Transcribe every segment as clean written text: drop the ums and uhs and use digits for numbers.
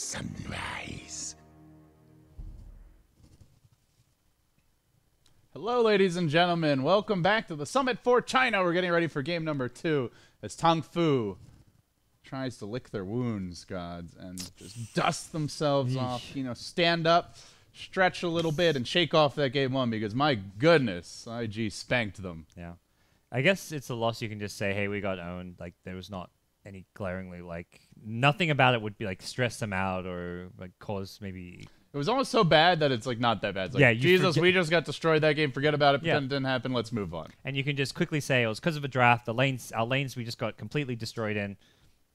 sunrise. Hello, ladies and gentlemen. Welcome back to the Summit for China. We're getting ready for game number 2 as TongFu tries to lick their wounds, gods, and just dust themselves off. You know, stand up, stretch a little bit, and shake off that game 1 because, my goodness, IG spanked them. Yeah. I guess it's a loss you can just say, hey, we got owned. Like, there was not any glaringly, like, nothing about it would be, like, stress them out or, like, cause maybe... It was almost so bad that it's, like, not that bad. It's like, yeah, Jesus, we just got destroyed that game. Forget about it. Pretend it didn't happen. Let's move on. And you can just quickly say, it was because of a draft. Our lanes we just got completely destroyed in.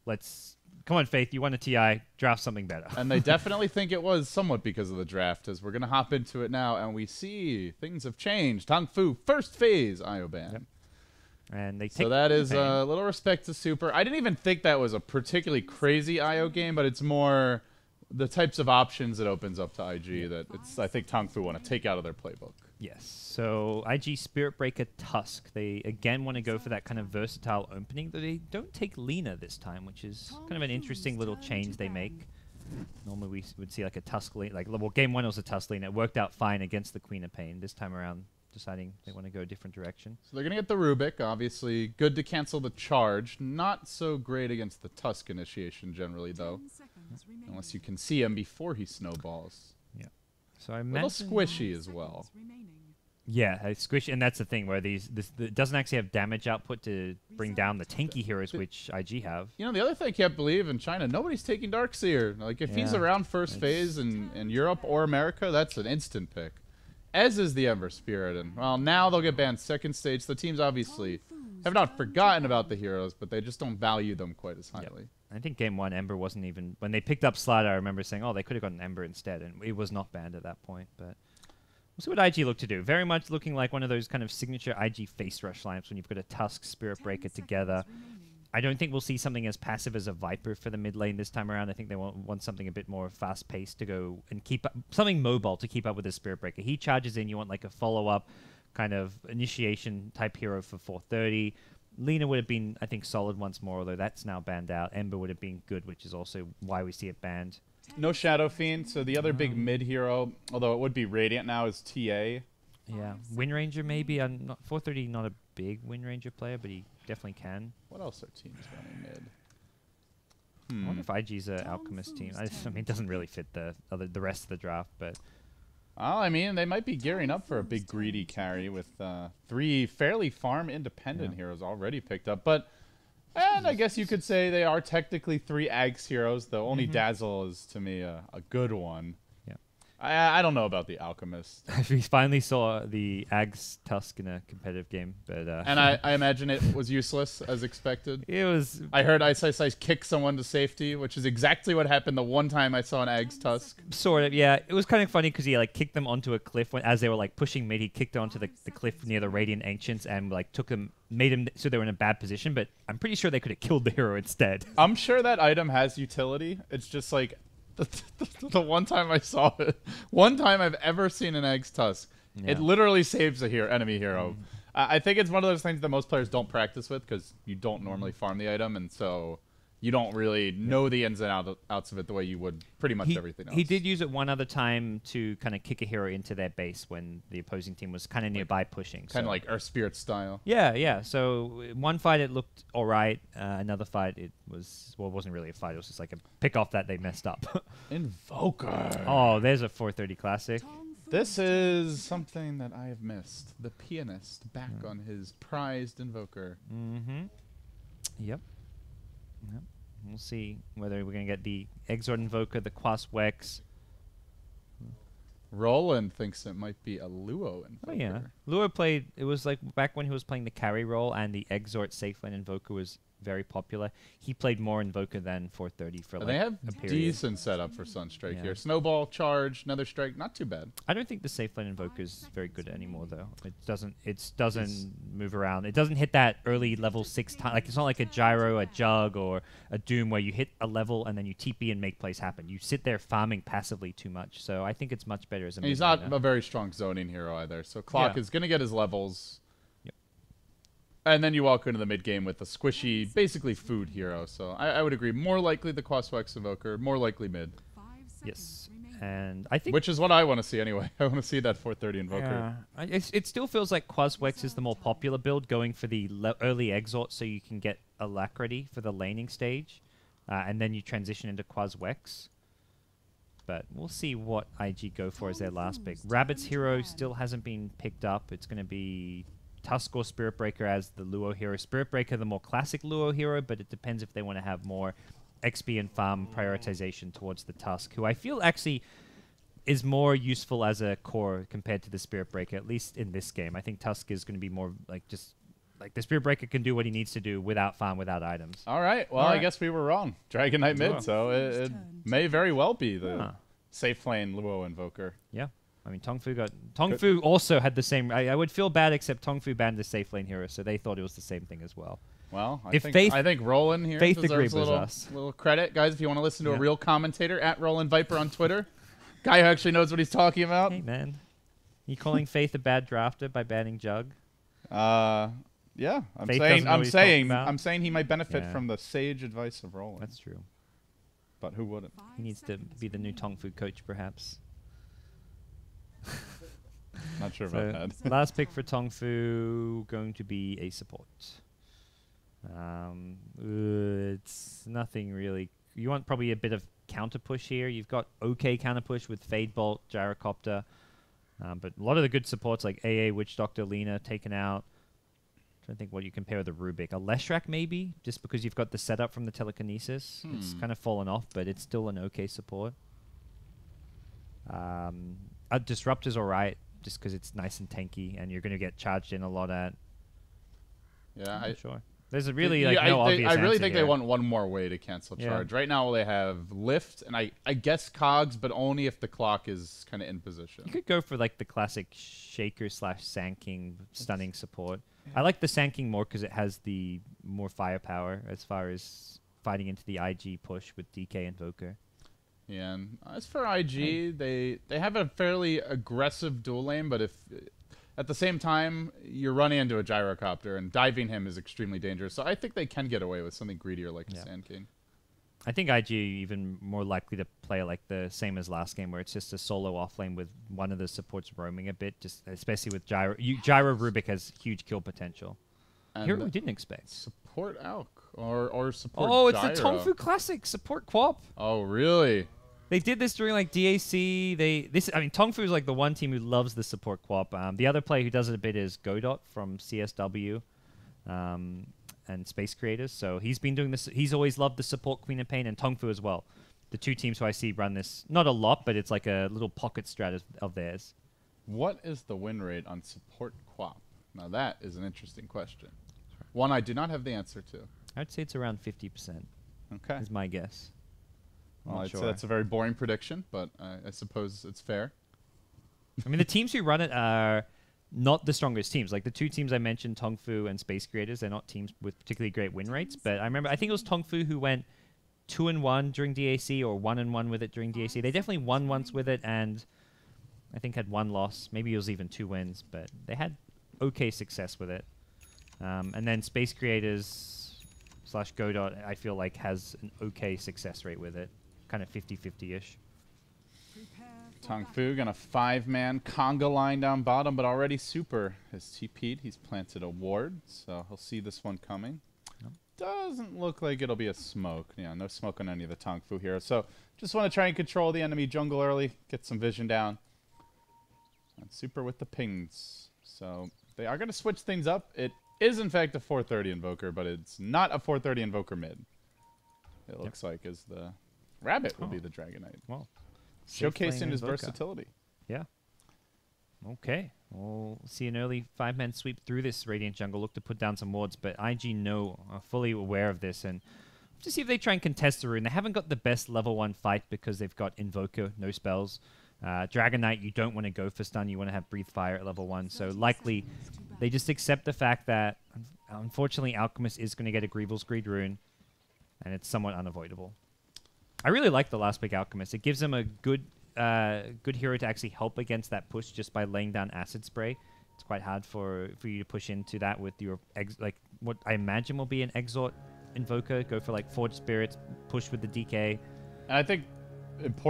Let's... Come on, Faith. You won a TI. Draft something better. And they definitely think it was somewhat because of the draft, as we're going to hop into it now, and we see things have changed. TongFu, first phase, IO ban. Yep. And they so that is a little respect to Super. I didn't even think that was a particularly crazy IO game, but it's more the types of options it opens up to IG that it's I think TongFu want to take out of their playbook. Yes. So IG Spirit Breaker Tusk. They again want to go for that kind of versatile opening, though they don't take Lina this time, which is kind of an interesting little change they make. Normally we would see like a Tusk Lina, like well, game 1 was a Tusk Lina. It worked out fine against the Queen of Pain. This time around, deciding they want to go a different direction. So they're going to get the Rubik, obviously. Good to cancel the charge. Not so great against the Tusk initiation generally, though. Unless you can see him before he snowballs. Yeah. So I a imagine... little squishy as well. Yeah, squishy, and that's the thing, where it doesn't actually have damage output to bring down the tanky heroes, which IG have. You know, the other thing I can't believe in China, nobody's taking Darkseer. Like, if he's around first phase in Europe or America, that's an instant pick. As is the Ember Spirit, and well, now they'll get banned second stage. The teams obviously have not forgotten about the heroes, but they just don't value them quite as highly. Yep. I think game 1, Ember wasn't even... When they picked up Slide, I remember saying, oh, they could have gotten Ember instead, and it was not banned at that point, but... We'll see what IG look to do. Very much looking like one of those kind of signature IG face rush lineups when you've got a Tusk Spirit Breaker together. I don't think we'll see something as passive as a Viper for the mid lane this time around. I think they want something a bit more fast-paced to go and keep up, something mobile to keep up with the Spirit Breaker. He charges in, you want like a follow-up kind of initiation type hero for 430. Lina would have been, I think, solid once more, although that's now banned out. Ember would have been good, which is also why we see it banned. No Shadow Fiend, so the other big mid hero, although it would be Radiant now, is TA. Yeah, Wind Ranger maybe. I'm not 430, not a big Wind Ranger player, but he definitely can. What else are teams running mid? I wonder if IG's an Alchemist team. I mean, it doesn't really fit the rest of the draft, but... Well, I mean, they might be gearing up for a big greedy carry with 3 fairly farm-independent heroes already picked up, but... And I guess you could say they are technically 3 Ags heroes, though only Dazzle is, to me, a good one. Yeah. I don't know about the Alchemist. We finally saw the Ags Tusk in a competitive game, but... and I imagine it was useless, as expected. It was... I heard Ice kick someone to safety, which is exactly what happened the one time I saw an Ags Tusk. Sort of, yeah. It was kind of funny because he, like, kicked them onto a cliff as they were, like, pushing mid. He kicked them onto the cliff near the Radiant Ancients and, like, took them... Made them so they were in a bad position, but I'm pretty sure they could have killed the hero instead. I'm sure that item has utility. It's just like the one time I saw it, one time I've ever seen an Egg's Tusk. Yeah. It literally saves a enemy hero. I think it's one of those things that most players don't practice with because you don't normally farm the item, and so you don't really know the ins and outs of it the way you would pretty much everything else. He did use it one other time to kind of kick a hero into their base when the opposing team was kind of nearby pushing. Kind of like Earth Spirit style. Yeah, yeah. So one fight it looked all right. Another fight it was, well, it wasn't really a fight. It was just like a pick off that they messed up. Invoker. Oh, there's a 430 classic. This is something that I have missed. The pianist back on his prized Invoker. Mm-hmm. Yep. Yep. We'll see whether we're going to get the Exort Invoker, the Quas Wex. Roland thinks it might be a Luo Invoker. Oh, yeah. Luo played, it was like back when he was playing the carry role and the Exort Safe Lane Invoker was very popular. He played more Invoker than 430 for like they have a period. Decent setup for Sunstrike here. Snowball, charge, another strike, not too bad. I don't think the Safe Lane Invoker is very good anymore though. It doesn't move around. It doesn't hit that early level 6 time. Like it's not like a Gyro, a Jug, or a Doom where you hit a level and then you TP and make plays happen. You sit there farming passively too much. So I think it's much better as a. And he's not a very strong zoning hero either. So Clock is gonna get his levels. And then you walk into the mid game with a squishy, basically food hero. So I would agree. More likely the Quaswex Invoker, more likely mid. Yes. And I think... Which is what I want to see anyway. I want to see that 430 Invoker. Yeah. It still feels like Quazwex is the more popular build, going for the early Exort so you can get Alacrity for the laning stage. And then you transition into Quazwex. But we'll see what IG go for as their last pick. Rabbit's hero still hasn't been picked up. It's going to be Tusk or Spirit Breaker as the Luo hero. Spirit Breaker, the more classic Luo hero, but it depends if they want to have more XP and farm prioritization towards the Tusk, who I feel actually is more useful as a core compared to the Spirit Breaker, at least in this game. I think Tusk is going to be more like just... Like, the Spirit Breaker can do what he needs to do without farm, without items. All right. Well, I guess we were wrong. Dragon Knight mid, so it may very well be the safe lane Luo Invoker. Yeah. I mean, TongFu also had the same... I would feel bad, except TongFu banned the safe lane hero, so they thought it was the same thing as well. Well, I think Roland here deserves a little credit. Guys, if you want to listen to a real commentator, at Roland Viper on Twitter. Guy who actually knows what he's talking about. Hey, man. You calling Faith a bad drafter by banning Jug? Yeah, I'm saying he might benefit from the sage advice of Roland. That's true. But who wouldn't? He needs to be the new TongFu coach, perhaps. Not sure about that. Last pick for TongFu going to be a support. It's nothing really. You want probably a bit of counter push here. You've got okay counter push with Fade Bolt, Gyrocopter, but a lot of the good supports like AA, Witch Doctor, Lena taken out. Trying to think what you compare with the Rubik. A Leshrac maybe, just because you've got the setup from the telekinesis. It's kind of fallen off, but it's still an okay support. A Disruptor's alright, just because it's nice and tanky, and you're going to get charged in a lot at... Yeah, I'm not sure. There's a really no obvious I really answer think here. they want one more way to cancel charge. Right now they have Lift, and I guess Cogs, but only if the clock is kind of in position. You could go for like the classic Shaker / Sand King stunning support. I like the Sand King more because it has the more firepower as far as fighting into the IG push with DK Invoker. Yeah, and as for IG, they have a fairly aggressive dual lane, but if at the same time you're running into a Gyrocopter and diving him is extremely dangerous, so I think they can get away with something greedier like a Sand King. I think IG even more likely to play like the same as last game, where it's just a solo offlane with one of the supports roaming a bit, just especially with Gyro. Gyro Rubik has huge kill potential. And here we didn't expect. Support Alk or support Oh, it's Gyro. the TongFu Classic support Quap. Oh, really? They did this during like DAC. I mean, TongFu is like the one team who loves the support Quap. The other player who does it a bit is GoDz from CSW. And Space Creators, so he's been doing this. He's always loved the support Queen of Pain, and TongFu as well. The two teams who I see run this, not a lot, but it's like a little pocket strat of theirs. What is the win rate on support Quap? Now that is an interesting question. One I do not have the answer to. I'd say it's around 50%. Okay, is my guess. Well, I'd say that's a very boring prediction, but I suppose it's fair. I mean, the teams who run it are not the strongest teams. Like the two teams I mentioned, TongFu and Space Creators, they're not teams with particularly great win rates. But I think it was TongFu who went 2-1 during DAC or 1-1 with it during DAC. They definitely won once with it, and I think had one loss. Maybe it was even 2 wins, but they had okay success with it. And then Space Creators / GoDz, I feel like has an okay success rate with it, kind of 50-50-ish. TongFu gonna 5-man conga line down bottom, but already super has TP'd. He's planted a ward, so he'll see this one coming. Yep. Doesn't look like it'll be a smoke. Yeah, no smoke on any of the TongFu here. So just want to try and control the enemy jungle early, get some vision down. And super with the pings. So they are gonna switch things up. It is in fact a 430 Invoker, but it's not a 430 Invoker mid. It looks like as the Rabbit will be the Dragon Knight. Well. Showcasing his versatility. Yeah. Okay. We'll see an early 5-man sweep through this Radiant jungle. Look to put down some wards, but IG are fully aware of this, and to see if they try and contest the rune. They haven't got the best level 1 fight because they've got Invoker, no spells. Dragon Knight, you don't want to go for stun. You want to have Breathe Fire at level 1. So likely they just accept the fact that, unfortunately, Alchemist is going to get a Grieval's Greed rune, and it's somewhat unavoidable. I really like the last pick Alchemist. It gives them a good hero to actually help against that push just by laying down Acid Spray. It's quite hard for you to push into that with your like what I imagine will be an Exort Invoker. Go for like Forge Spirits, push with the DK. And I think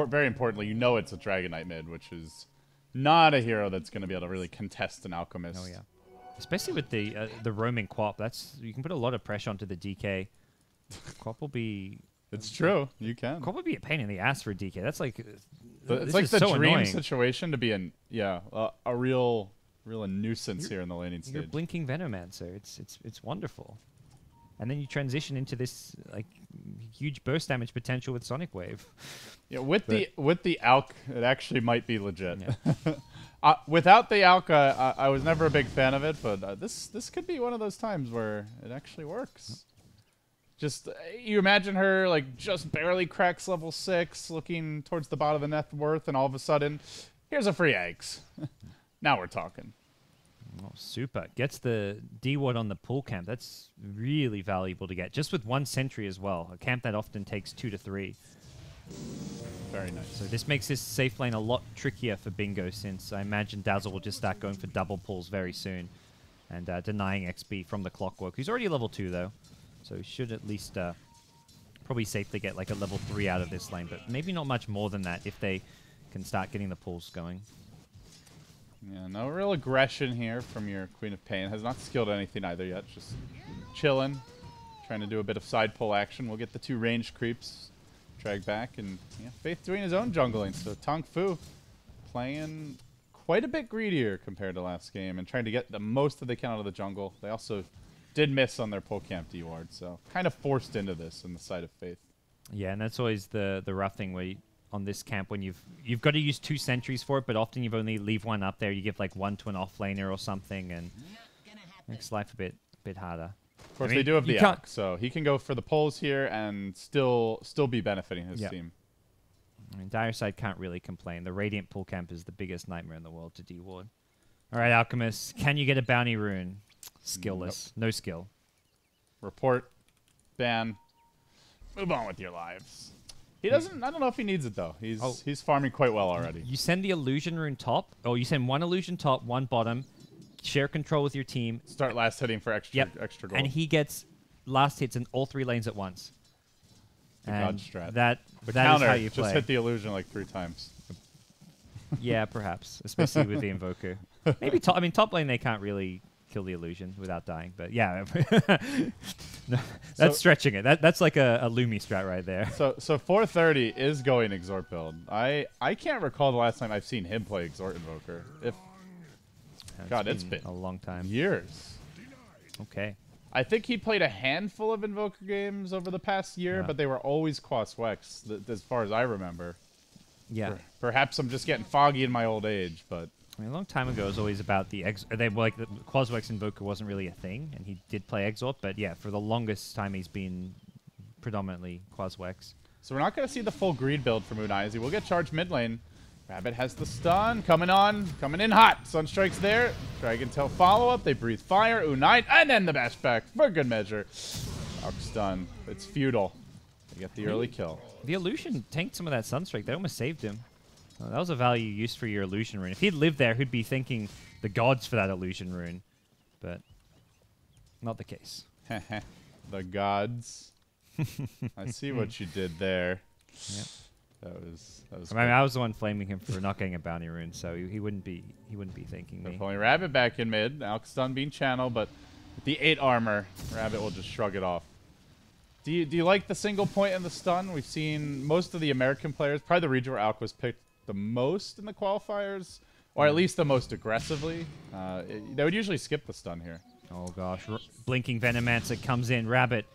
very importantly, you know it's a Dragon Knight mid, which is not a hero that's going to be able to really contest an Alchemist. Oh yeah, especially with the roaming Quap. You can put a lot of pressure onto the DK. Quap will be. It's true. You can. Quap would be a pain in the ass for a DK. That's like. It's like the dream situation to be a real nuisance here in the laning stage. You're blinking Venomancer. It's wonderful. And then you transition into this like huge burst damage potential with Sonic Wave. Yeah, with the Alk, it actually might be legit. Yeah. Without the Alk, I was never a big fan of it, but this could be one of those times where it actually works. Just you imagine her like just barely cracks level 6, looking towards the bottom of the net worth, and all of a sudden, here's a free eggs. Now we're talking. Oh, super. Gets the D-Ward on the pull camp. That's really valuable to get. Just with 1 sentry as well. A camp that often takes 2 to 3. Very nice. So this makes this safe lane a lot trickier for Bingo, since I imagine Dazzle will just start going for double pulls very soon. And denying XP from the Clockwork. He's already level 2 though. So he should at least probably safely get like a level 3 out of this lane. But maybe not much more than that if they can start getting the pulls going. Yeah, no real aggression here from your Queen of Pain. Has not skilled anything either yet. Just chilling, trying to do a bit of side pull action. We'll get the 2 ranged creeps dragged back, and yeah, Faith doing his own jungling. So TongFu playing quite a bit greedier compared to last game and trying to get the most that they can out of the jungle. They also did miss on their pull camp D-Ward, so kind of forced into this in the side of Faith. Yeah, and that's always the rough thing where on this camp when you've got to use 2 sentries for it, but often you've only leave 1 up there. You give like 1 to an offlaner or something, and makes life a bit harder. Of course, they do have the Alk, so he can go for the pulls here and still be benefiting his team. I mean, Dire Side can't really complain. The Radiant pull camp is the biggest nightmare in the world to D-Ward. All right, Alchemist, can you get a bounty rune? Skillless. Nope. No skill. Report. Ban. Move on with your lives. He doesn't. I don't know if he needs it though. He's farming quite well already. You send the illusion rune top, or you send 1 illusion top, 1 bottom. Share control with your team. Start last hitting for extra gold. And he gets last hits in all 3 lanes at once. God strat. That is how you play. Just hit the illusion like 3 times. Yeah, perhaps, especially with the invoker. Maybe top. I mean, top lane they can't really kill the illusion without dying, but yeah, no, that's stretching it. That's like a Lumi strat right there. So 430 is going Exort build. I can't recall the last time I've seen him play Exort Invoker. It's been a long time. Years. Okay. I think he played a handful of Invoker games over the past year, but they were always Quas Wex, as far as I remember. Yeah. Perhaps I'm just getting foggy in my old age, but I mean, a long time ago, it was always about the the Quaswex Invoker wasn't really a thing, and he did play Exort, but yeah, for the longest time, he's been predominantly Quaswex. So we're not going to see the full greed build from Unaizi. We'll get charged mid lane. Rabbit has the stun. Coming in hot. Sunstrike's there. Dragon Tail follow-up. They breathe fire. Unite, and then the bash back for good measure. Arc stun. It's futile. They get the early kill. The illusion tanked some of that Sunstrike. That almost saved him. That was a value used for your illusion rune. If he'd lived there, he'd be thanking the gods for that illusion rune. But not the case. The gods. I see what you did there. Yep. That was I mean, I was the one flaming him for not getting a bounty rune, so he wouldn't be thanking me. Definitely Rabbit back in mid. Alk stun being channeled, but with the 8 armor, Rabbit will just shrug it off. Do you like the single point and the stun? We've seen most of the American players, probably the region where Alk was picked the most in the qualifiers, or at least the most aggressively. They would usually skip the stun here. Oh gosh, blinking Venomancer comes in. Rabbit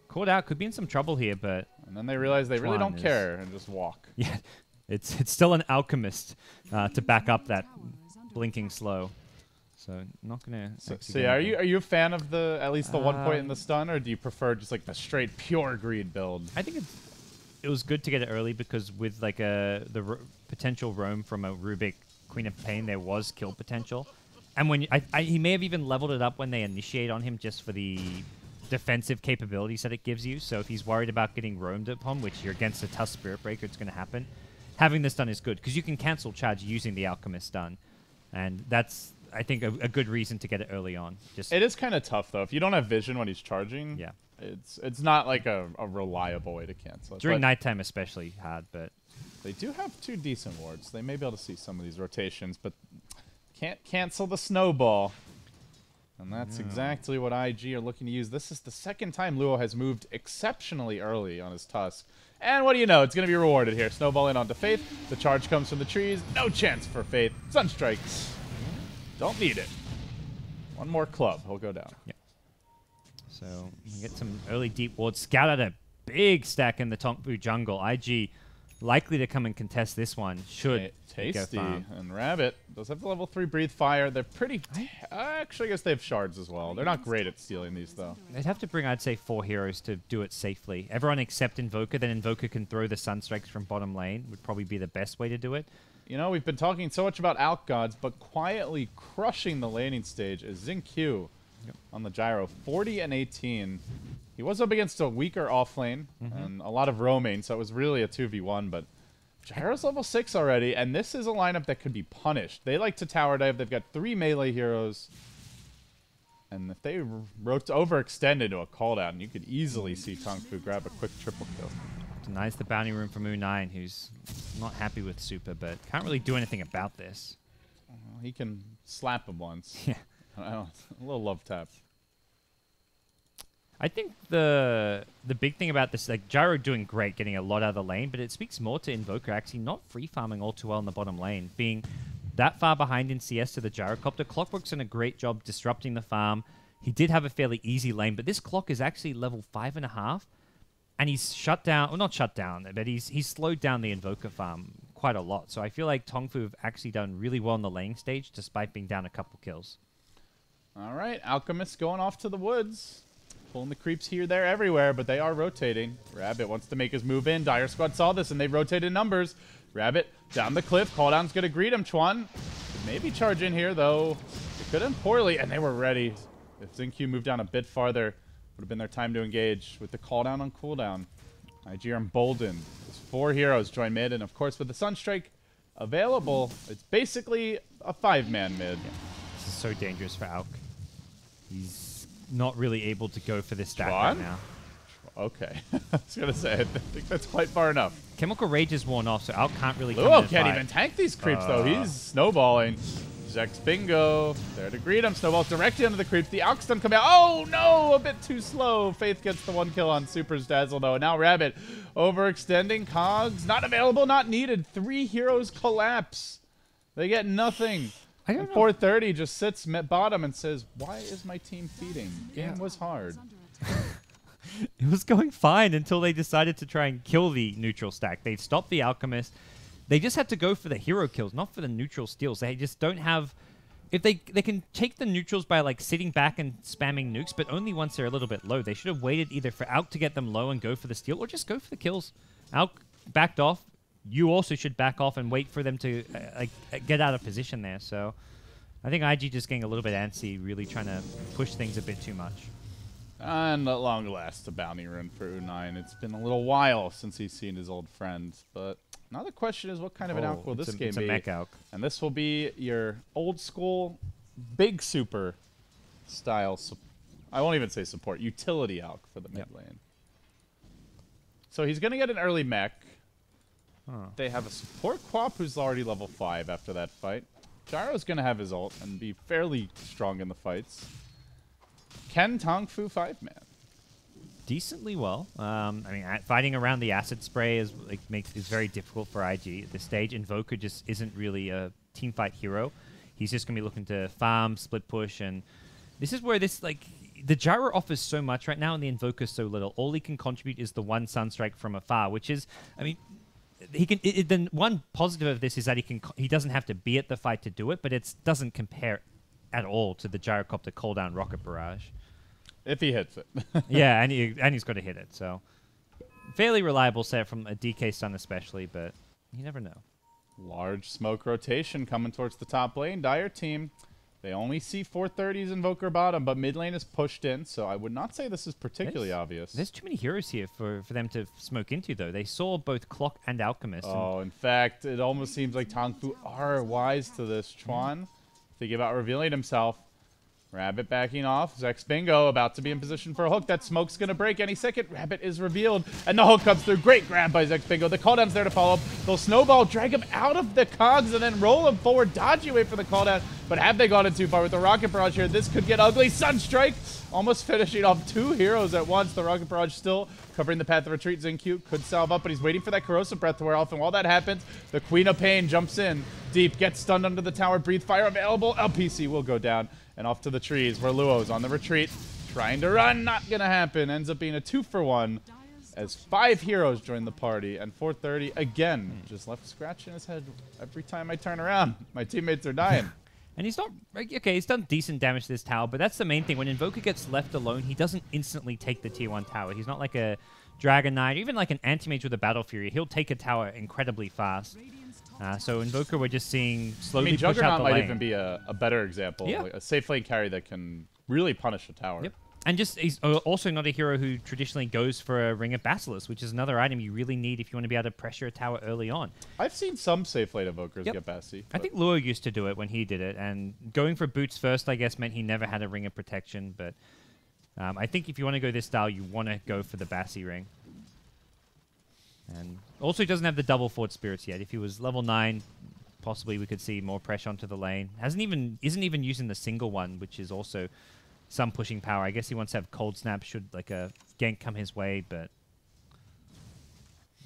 caught out, could be in some trouble here, but and then they realize they really don't care and just walk. Yeah, it's still an alchemist to back up that blinking slow. So not gonna. So yeah, are you a fan of at least the 1 point in the stun, or do you prefer just like the straight pure greed build? I think it was good to get it early because with like the potential roam from a Rubik Queen of Pain, there was kill potential, and when he may have even leveled it up when they initiate on him just for the defensive capabilities that it gives you. So if he's worried about getting roamed upon, which you're against a tough Spirit Breaker, it's going to happen. Having this stun is good because you can cancel charge using the Alchemist stun, and that's I think a good reason to get it early on. It is kind of tough though if you don't have vision when he's charging. Yeah, it's not like a reliable way to cancel it. During nighttime, especially hard, but They do have 2 decent wards. They may be able to see some of these rotations, but can't cancel the snowball. And that's exactly what IG are looking to use. This is the second time Luo has moved exceptionally early on his Tusk. And what do you know? It's going to be rewarded here. Snowball in onto Faith. The charge comes from the trees. No chance for Faith. Sunstrike. Don't need it. One more club. He'll go down. Yeah. So we get some early deep wards. Scout out a big stack in the TongFu jungle. IG likely to come and contest this one. Should Tasty and Rabbit does have the level 3 breathe fire. They're pretty. Actually, I guess they have shards as well. They're not great at stealing these though. They'd have to bring, I'd say, 4 heroes to do it safely. Everyone except Invoker. Then Invoker can throw the Sunstrikes from bottom lane. Would probably be the best way to do it. You know, we've been talking so much about GoDz, but quietly crushing the laning stage is XingQ on the gyro. 40 and 18. He was up against a weaker offlane and a lot of roaming, so it was really a 2v1, but gyro's level 6 already, and this is a lineup that could be punished. They like to tower dive. They've got 3 melee heroes, and if they overextend into a cooldown, you could easily see TongFu grab a quick triple kill. Denies the bounty room from U9, who's not happy with Super, but can't really do anything about this. Well, he can slap him once. Yeah. I don't, a little love tap. I think the big thing about this, like Gyro doing great, getting a lot out of the lane, but it speaks more to Invoker actually not free farming all too well in the bottom lane, being that far behind in CS to the Gyrocopter. Clockwork's done a great job disrupting the farm. He did have a fairly easy lane, but this Clock is actually level 5.5, and he's shut down, well not shut down, but he's slowed down the Invoker farm quite a lot. So I feel like TongFu have actually done really well in the laning stage, despite being down a couple kills. All right, Alchemist going off to the woods. Pulling the creeps here, there, everywhere, but they are rotating. Rabbit wants to make his move in. Dire Squad saw this, and they've rotated numbers. Rabbit down the cliff. Calldown's going to greet him. Chuan could maybe charge in here, though. It could end poorly, and they were ready. If XingQ moved down a bit farther, would have been their time to engage with the calldown on cooldown. IG are emboldened. There's 4 heroes join mid, and of course, with the Sunstrike available, it's basically a 5-man mid. Yeah. This is so dangerous for Alk. He's not really able to go for this stack Chuan? right now. Okay. I was going to say, I think that's quite far enough. Chemical Rage is worn off, so Alk can't really come Luo in can't fight. even tank these creeps, though. He's snowballing. Zex Bingo there to greet him. Snowballs directly into the creeps. The Alk's done come out. Oh, no! A bit too slow. Faith gets the 1 kill on Super's Dazzle, though. And now Rabbit overextending. Cogs not available, not needed. 3 heroes collapse. They get nothing. I don't And know. 430 just sits bottom and says, why is my team feeding? Game was hard. It was going fine until they decided to try and kill the neutral stack. They stopped the Alchemist. They just had to go for the hero kills, not for the neutral steals. They just don't have... If they can take the neutrals by like sitting back and spamming nukes, but only once they're a little bit low. They should have waited either for Alk to get them low and go for the steal, or just go for the kills. Alk backed off. You also should back off and wait for them to get out of position there. So I think IG just getting a little bit antsy, really trying to push things a bit too much. And at long last, a bounty run for U9. It's been a little while since he's seen his old friends, but now the question is, what kind of an Alk will this game it's be? a mech Alk. And this will be your old school, big super style. I won't even say support, utility Alk for the mid lane. So he's going to get an early mech. They have a support Quap who's already level 5 after that fight. Gyro's going to have his ult and be fairly strong in the fights. Can TongFu 5-man? Decently well. I mean, fighting around the acid spray is very difficult for IG at this stage. Invoker just isn't really a teamfight hero. He's just gonna be looking to farm, split push, and this is where the Gyro offers so much right now, and the Invoker so little. All he can contribute is the 1 Sunstrike from afar, which is, I mean, he can. The one positive of this is that he doesn't have to be at the fight to do it, but it doesn't compare at all to the Gyrocopter cooldown rocket barrage. If he hits it. Yeah, and he's got to hit it. So fairly reliable set from a DK stun especially, but you never know. Large smoke rotation coming towards the top lane. Dire team, they only see 430's Invoker bottom, but mid lane is pushed in, so I would not say this is particularly obvious. There's too many heroes here for them to smoke into, though. They saw both Clock and Alchemist. Oh, in fact, it almost seems like TongFu are wise to this. Chuan, thinking about revealing himself. Rabbit backing off. Zex Bingo about to be in position for a hook. That smoke's going to break any second. Rabbit is revealed, and the hook comes through. Great grab by Zex Bingo. The cooldown's there to follow up. They'll snowball, drag him out of the cogs, and then roll him forward. Dodgy way for the cooldown, but have they gone in too far with the Rocket Barrage here? This could get ugly. Sunstrike almost finishing off 2 heroes at once. The Rocket Barrage still covering the path of retreat. Xingqiu could salve up, but he's waiting for that Corrosive Breath to wear off, and while that happens, the Queen of Pain jumps in deep, gets stunned under the tower. Breathe Fire available. LPC will go down. And off to the trees where Luo's on the retreat. Trying to run, not gonna happen. Ends up being a 2-for-1 as 5 heroes join the party. And 430, again, just left scratching his head every time I turn around. My teammates are dying. And he's not... Okay, he's done decent damage to this tower, but that's the main thing. When Invoker gets left alone, he doesn't instantly take the tier 1 tower. He's not like a Dragon Knight, or even like an Anti-Mage with a Battle Fury. He'll take a tower incredibly fast. So Invoker, we're just seeing slowly push out the lane. Juggernaut might even be a better example. Yeah. Like a safe lane carry that can really punish a tower. Yep. And just he's also not a hero who traditionally goes for a Ring of Basilisk, which is another item you really need if you want to be able to pressure a tower early on. I've seen some safe lane Evokers get Bassi. I think Luo used to do it when he did it, and going for boots first, I guess, meant he never had a Ring of Protection, but I think if you want to go this style, you want to go for the Bassi ring. And also, he doesn't have the double Forward Spirits yet. If he was level 9, possibly we could see more pressure onto the lane. Isn't even using the single one, which is also some pushing power. I guess he wants to have Cold Snap should like a gank come his way, but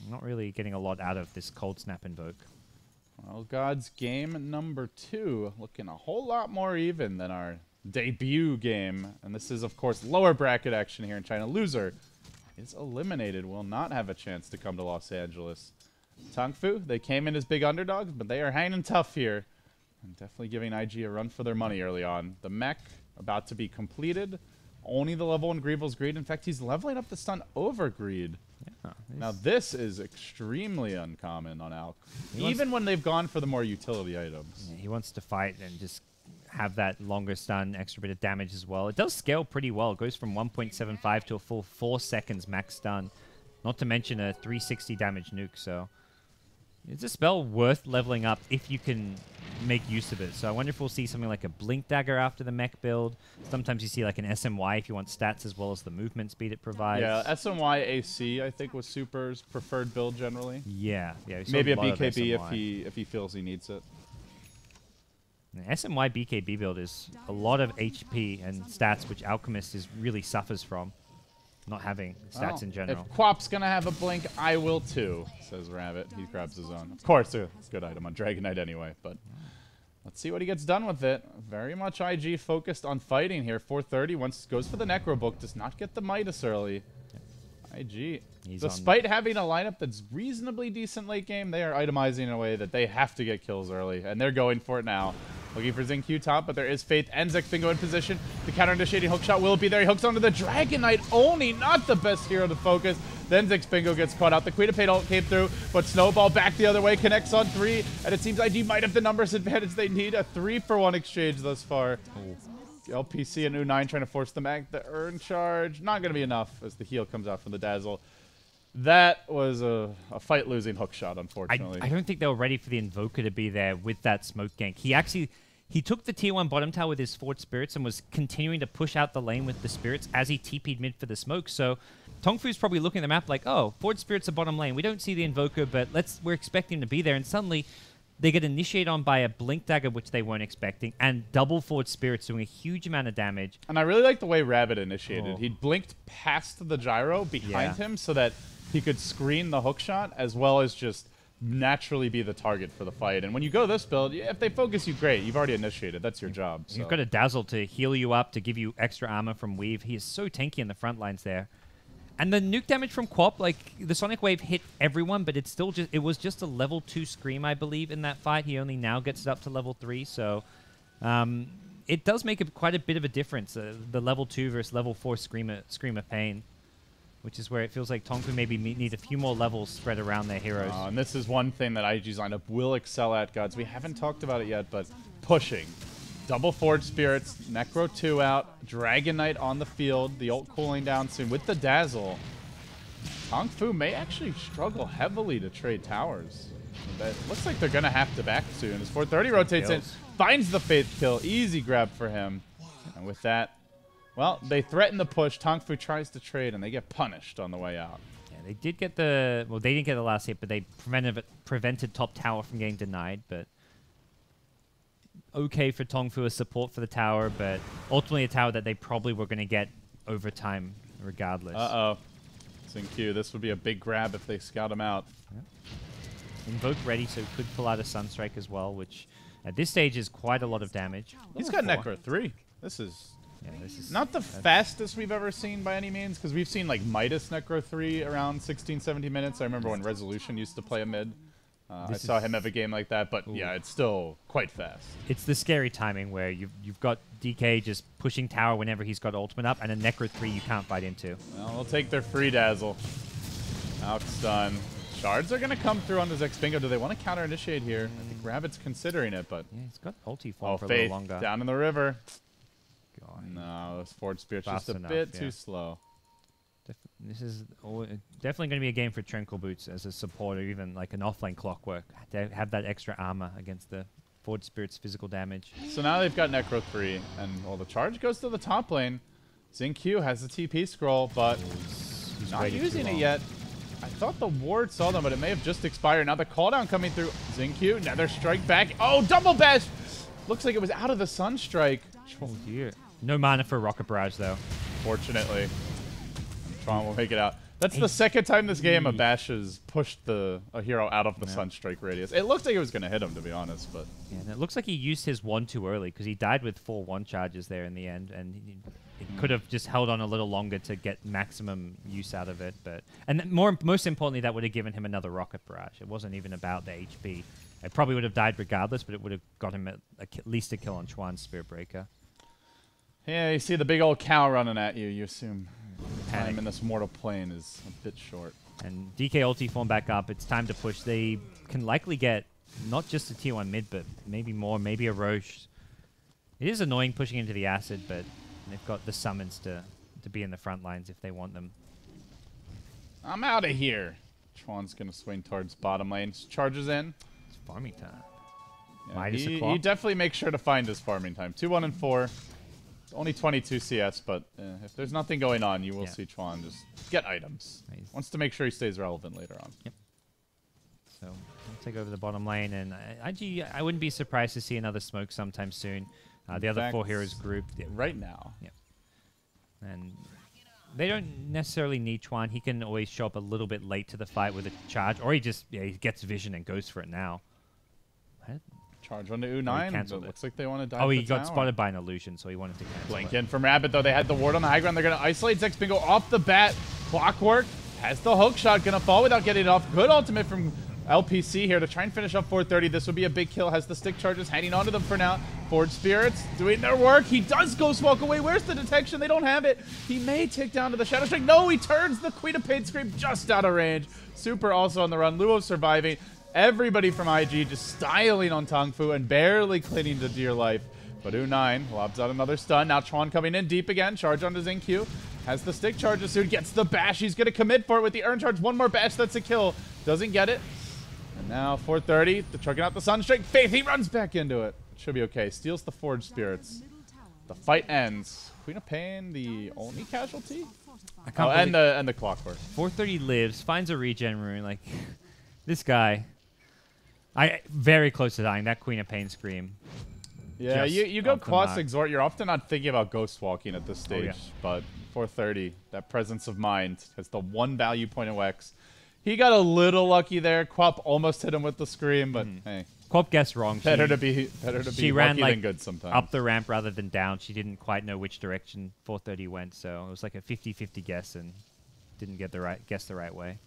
I'm not really getting a lot out of this Cold Snap invoke. Well, GoDz game number 2 looking a whole lot more even than our debut game. And this is, of course, lower bracket action here in China. Loser is eliminated, will not have a chance to come to Los Angeles. TongFu, they came in as big underdogs, but they are hanging tough here. And definitely giving IG a run for their money early on. The mech about to be completed. Only the level 1 Greevil's Greed. In fact, he's leveling up the stun over Greed. Yeah, now this is extremely uncommon on Alk. Even when they've gone for the more utility items. Yeah, he wants to fight and just have that longer stun, extra bit of damage as well. It does scale pretty well. It goes from 1.75 to a full 4 seconds max stun. Not to mention a 360 damage nuke, so it's a spell worth leveling up if you can make use of it. So I wonder if we'll see something like a Blink Dagger after the mech build. Sometimes you see like an SMY if you want stats as well as the movement speed it provides. Yeah, SMY AC I think was Super's preferred build generally. Yeah. Maybe a BKB if he feels he needs it. The SMY BKB build is a lot of HP and stats, which Alchemist really suffers from not having stats in general. If Quap's going to have a blink, I will too, says Rabbit. He grabs his own. Of course, it's a good item on Dragon Knight anyway, but let's see what he gets done with it. Very much IG focused on fighting here. 430 goes for the Necro Book, does not get the Midas early. IG, despite having a lineup that's reasonably decent late game, they are itemizing in a way that they have to get kills early, and they're going for it now. Looking for Xingqiu top, but there is Faith and Zex Bingo in position. The counter-initiating hookshot will be there. He hooks onto the Dragon Knight, only not the best hero to focus. Then Zex Bingo gets caught out. The Queen of Pain ult came through, but Snowball back the other way, connects on 3, and it seems IG might have the numbers advantage they need. A 3-for-1 exchange thus far. LPC and U9 trying to force the mag. The Urn charge, not going to be enough as the heal comes out from the Dazzle. That was a fight-losing hookshot, unfortunately. I don't think they were ready for the Invoker to be there with that smoke gank. He took the tier 1 bottom tower with his Forward Spirits and was continuing to push out the lane with the Spirits as he TP'd mid for the smoke. So TongFu's probably looking at the map like, oh, Forward Spirits are bottom lane. We don't see the Invoker, but we're expecting him to be there. And suddenly they get initiated on by a Blink Dagger, which they weren't expecting, and double Forward Spirits doing a huge amount of damage. And I really like the way Rabbit initiated. He blinked past the gyro behind him so that he could screen the hookshot as well as just naturally be the target for the fight. And when you go this build, if they focus you, great. You've already initiated. That's your job. So. You've got a Dazzle to heal you up, to give you extra armor from Weave. He is so tanky in the front lines there. And the nuke damage from Quap, like, the Sonic Wave hit everyone, but it's still it was just a level 2 Scream, I believe, in that fight. He only now gets it up to level 3, so it does make quite a bit of a difference, the level 2 versus level 4 Scream of Pain, which is where it feels like TongFu maybe need a few more levels spread around their heroes. And this is one thing that IG's lineup will excel at, GoDz. We haven't talked about it yet, but pushing. Double Forward Spirits, Necro 2 out, Dragon Knight on the field, the ult cooling down soon with the Dazzle. TongFu may actually struggle heavily to trade towers. It looks like they're going to have to back soon as 430 rotates in, finds the Faith kill, easy grab for him. And with that, well, they threaten the push. TongFu tries to trade, and they get punished on the way out. Yeah, they did get the... Well, they didn't get the last hit, but they prevented top tower from getting denied, but... Okay for TongFu as support for the tower, but ultimately a tower that they probably were going to get over time regardless. Uh-oh. Xingqiu, this would be a big grab if they scout him out. Yep. Invoke ready, so could pull out a Sunstrike as well, which at this stage is quite a lot of damage. He's got Necro 3. This is not the fastest we've ever seen by any means, because we've seen like Midas Necro 3 around 16, 17 minutes. I remember when Resolution used to play a mid. I saw him have a game like that, but yeah, it's still quite fast. It's the scary timing where you've got DK just pushing tower whenever he's got ultimate up, and a Necro 3 you can't fight into. Well, they'll take their free dazzle. Out stun. Shards are going to come through on the Zex Bingo. Do they want to counter-initiate here? I think Rabbit's considering it, but... Yeah, he's got ulti form for a little longer. Down in the river. God. No, this Forge Spirit's just a bit too slow. This is definitely going to be a game for Tranquil Boots as a support, or even like an offlane Clockwork. To have that extra armor against the Forge Spirit's physical damage. So now they've got Necro 3, and well, the charge goes to the top lane. Xingqiu has the TP scroll, but he's not using it yet. I thought the ward saw them, but it may have just expired. Now the cooldown coming through. Xingqiu, another strike back. Oh, double bash! Looks like it was out of the Sunstrike. Oh dear. No mana for Rocket Barrage though. Fortunately. Tron will make it out. That's the second time this game a bash has pushed a hero out of the Sunstrike radius. It looked like it was going to hit him, to be honest, but... Yeah, and it looks like he used his 1 too early, because he died with 4 1 charges there in the end, and he could have just held on a little longer to get maximum use out of it. But most importantly, that would have given him another Rocket Barrage. It wasn't even about the HP. It probably would have died regardless, but it would have got him at least a kill on Chuan's Spirit Breaker. Yeah, you see the big old cow running at you. You assume time in this mortal plane is a bit short. And DK ulti form back up. It's time to push. They can likely get not just a tier 1 mid, but maybe more, maybe a Roche. It is annoying pushing into the Acid, but they've got the summons to be in the front lines if they want them. I'm out of here. Chuan's going to swing towards bottom lane. Charges in. It's farming time. Yeah, he definitely makes sure to find his farming time. 2, 1, and 4. Only 22 CS, but if there's nothing going on, you will see Chuan just get items. Nice. Wants to make sure he stays relevant later on. Yep. So we'll take over the bottom lane, and IG, I wouldn't be surprised to see another smoke sometime soon. The other 4 heroes group right now. Yep. And they don't necessarily need Chuan. He can always show up a little bit late to the fight with a charge, or he just he gets vision and goes for it now. Charge on to U9. It looks like they want to die. Oh, he got spotted by an illusion, so he wanted to cancel. Blink in from Rabbit, though. They had the ward on the high ground. They're going to isolate Zex Bingo off the bat. Clockwork has the hook shot. Going to fall without getting it off. Good ultimate from LPC here to try and finish up 430. This would be a big kill. Has the stick charges hanging onto them for now. Forge Spirits doing their work. He does Ghost Walk away. Where's the detection? They don't have it. He may take down to the Shadow Strike. No, he turns the Queen of Pain Scream just out of range. Super also on the run. Luo surviving. Everybody from IG just styling on TongFu and barely clinging to dear life. But U9 lobs out another stun. Now Chuan coming in deep again. Charge onto Xingqiu. Has the stick charges soon. Gets the bash. He's going to commit for it with the Earn Charge. One more bash. That's a kill. Doesn't get it. And now 430. They're chucking out the Sunstrike. Faith. He runs back into it. Should be okay. Steals the Forge Spirits. The fight ends. Queen of Pain, the only casualty? And the Clockwork. 430 lives. Finds a regen rune. Like, this guy... very close to dying. That Queen of Pain Scream. Yeah, you go Quas Exhort. You're often not thinking about Ghost Walking at this stage. But 430, that presence of mind, has the 1 value point of Wex. He got a little lucky there. Quap almost hit him with the Scream, but hey. Quap guessed wrong. Better to be lucky than good sometimes. Up the ramp rather than down. She didn't quite know which direction 430 went, so it was like a 50-50 guess and didn't get guess the right way.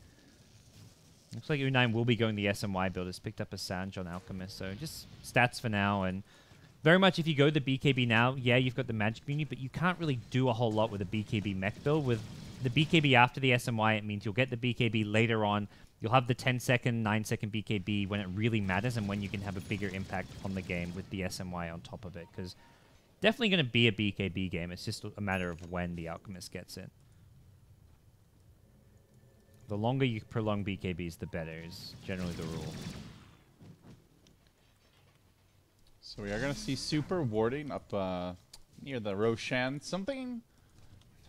Looks like U9 will be going the SMY build. It's picked up a Sanj on Alchemist, so just stats for now. And very much if you go the BKB now, yeah, you've got the magic community, but you can't really do a whole lot with a BKB mech build. With the BKB after the SMY, it means you'll get the BKB later on. You'll have the 10-second, 9-second BKB when it really matters and when you can have a bigger impact on the game with the SMY on top of it. Because definitely going to be a BKB game. It's just a matter of when the Alchemist gets it. The longer you prolong BKBs, the better is generally the rule. So we are going to see Super warding up near the Roshan. Something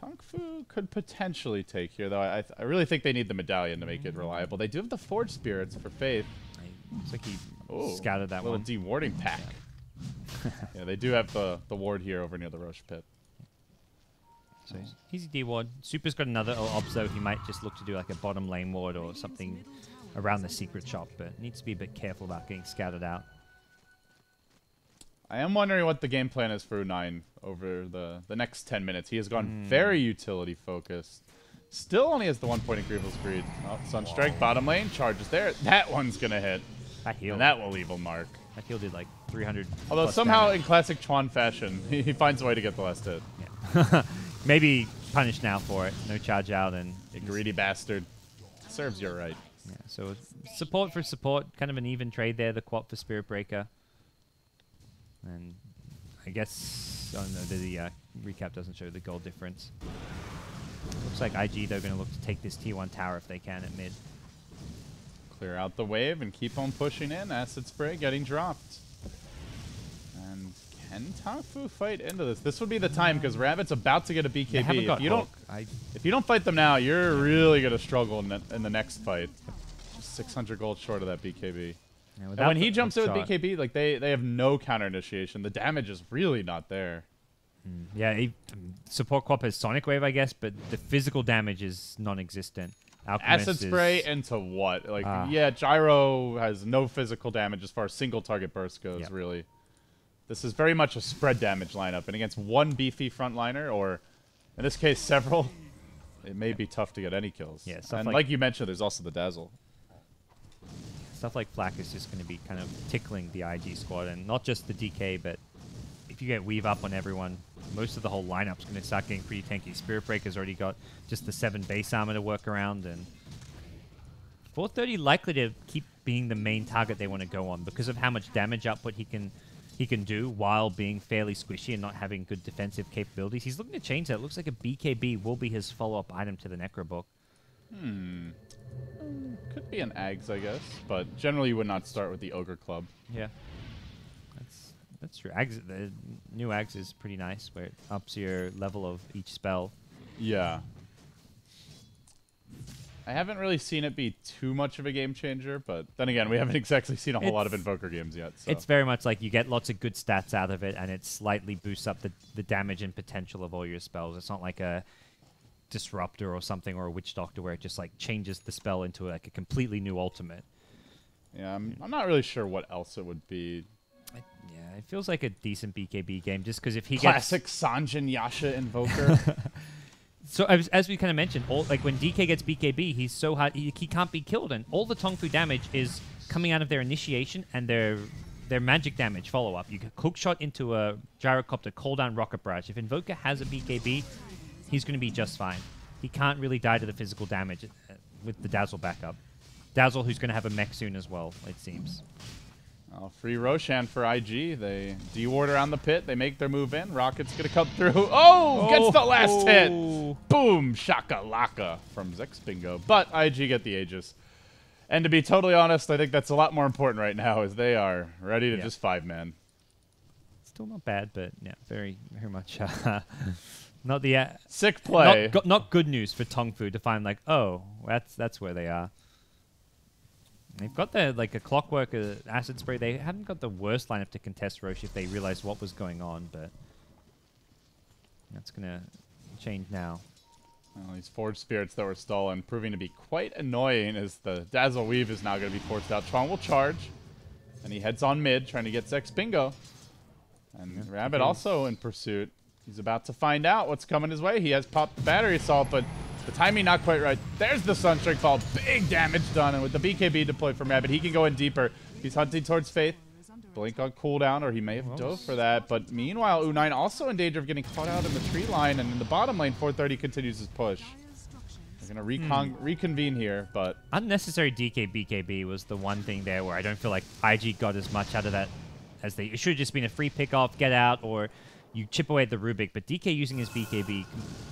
TongFu could potentially take here, though. I really think they need the medallion to make it reliable. They do have the Forge Spirits for Faith. Looks like he scouted that little one. dewarding pack. Yeah, they do have the ward here over near the Rosh pit. So easy D ward. Super's got another obs though. He might just look to do like a bottom lane ward or something around the secret shop, but needs to be a bit careful about getting scouted out. I am wondering what the game plan is for U9 over the next 10 minutes. He has gone very utility focused. Still only has the 1 point in Grievel's Greed. Oh, Sunstrike, bottom lane, charges there. That one's going to hit. That heal. And that will leave a mark. That heal did like 300. Although somehow in classic Chuan fashion, he finds a way to get the last hit. Yeah. Maybe punished now for it. No charge out and You greedy bastard. Serves you right. yeah. So support for support, kind of an even trade there. The quap for Spirit Breaker, and I guess the recap doesn't show the gold difference. Looks like IG though going to look to take this T1 tower if they can at mid. Clear out the wave and keep on pushing in. Acid Spray getting dropped. And can TongFu fight into this? This would be the time because Rabbit's about to get a BKB. If you don't fight them now, you're really going to struggle in the next fight. Just 600 gold short of that BKB. Yeah, and when he jumps in with BKB, like they have no counter initiation. The damage is really not there. Yeah, support quap has Sonic Wave, I guess, but the physical damage is non-existent. Acid Spray into what? Like, yeah, Gyro has no physical damage as far as single target burst goes, really. This is very much a spread damage lineup, and against one beefy frontliner, or in this case, several, it may be tough to get any kills. Yeah, and like you mentioned, there's also the Dazzle. Stuff like Flak is just going to be kind of tickling the IG squad, and not just the DK, but if you get Weave up on everyone, most of the whole lineup's going to start getting pretty tanky. Spirit Breaker's already got just the 7 base armor to work around, and 430 likely to keep being the main target they want to go on because of how much damage output he can do while being fairly squishy and not having good defensive capabilities. He's looking to change that. It looks like a BKB will be his follow-up item to the Necro Book. Could be an Ags, I guess, but generally you would not start with the Ogre Club. Yeah, that's true. The new Ags is pretty nice, where it ups your level of each spell. Yeah. I haven't really seen it be too much of a game changer, but then again, we haven't exactly seen a whole lot of Invoker games yet. So. It's very much like you get lots of good stats out of it, and it slightly boosts up the damage and potential of all your spells. It's not like a Disruptor or something, or a Witch Doctor, where it just like changes the spell into like a completely new ultimate. Yeah, I'm not really sure what else it would be. Yeah, it feels like a decent BKB game, just because if he Classic Sanjin Yasha Invoker. So as we kind of mentioned, like when DK gets BKB, he's so hard he can't be killed, and all the TongFu damage is coming out of their initiation and their magic damage follow up. You can hookshot into a gyrocopter, call down Rocket Barrage. If Invoker has a BKB, he's going to be just fine. He can't really die to the physical damage with the Dazzle backup. Dazzle, who's going to have a mech soon as well, it seems. Free Roshan for IG. They de-ward around the pit. They make their move in. Rocket's going to come through. Oh! Gets the last hit. Boom! Shaka-laka from Zexbingo. But IG get the Aegis. And to be totally honest, I think that's a lot more important right now, as they are ready to just 5-man. Still not bad, but yeah, very, very much not the... sick play. Not good news for TongFu to find like, oh, that's where they are. They've got like a Clockwork, Acid Spray. They haven't got the worst lineup to contest Roche if they realized what was going on, but that's going to change now. Well, these Forge Spirits that were stolen proving to be quite annoying, as the Dazzle Weave is now going to be forced out. Chuan will charge, and he heads on mid trying to get Zexbingo. And Rabbit also in pursuit. He's about to find out what's coming his way. He has popped the Battery Assault, but the timing not quite right. There's the Sunstrike Fall. Big damage done. And with the BKB deployed from Rabbit, he can go in deeper. He's hunting towards Faith. Blink on cooldown, or he may have dove for that. But meanwhile, U9 also in danger of getting caught out in the tree line. And in the bottom lane, 430 continues his push. They're going to reconvene here, but... Unnecessary DK BKB was the one thing there where I don't feel like IG got as much out of that as they... It should have just been a free pick-off, get out, or you chip away at the Rubik. But DK using his BKB,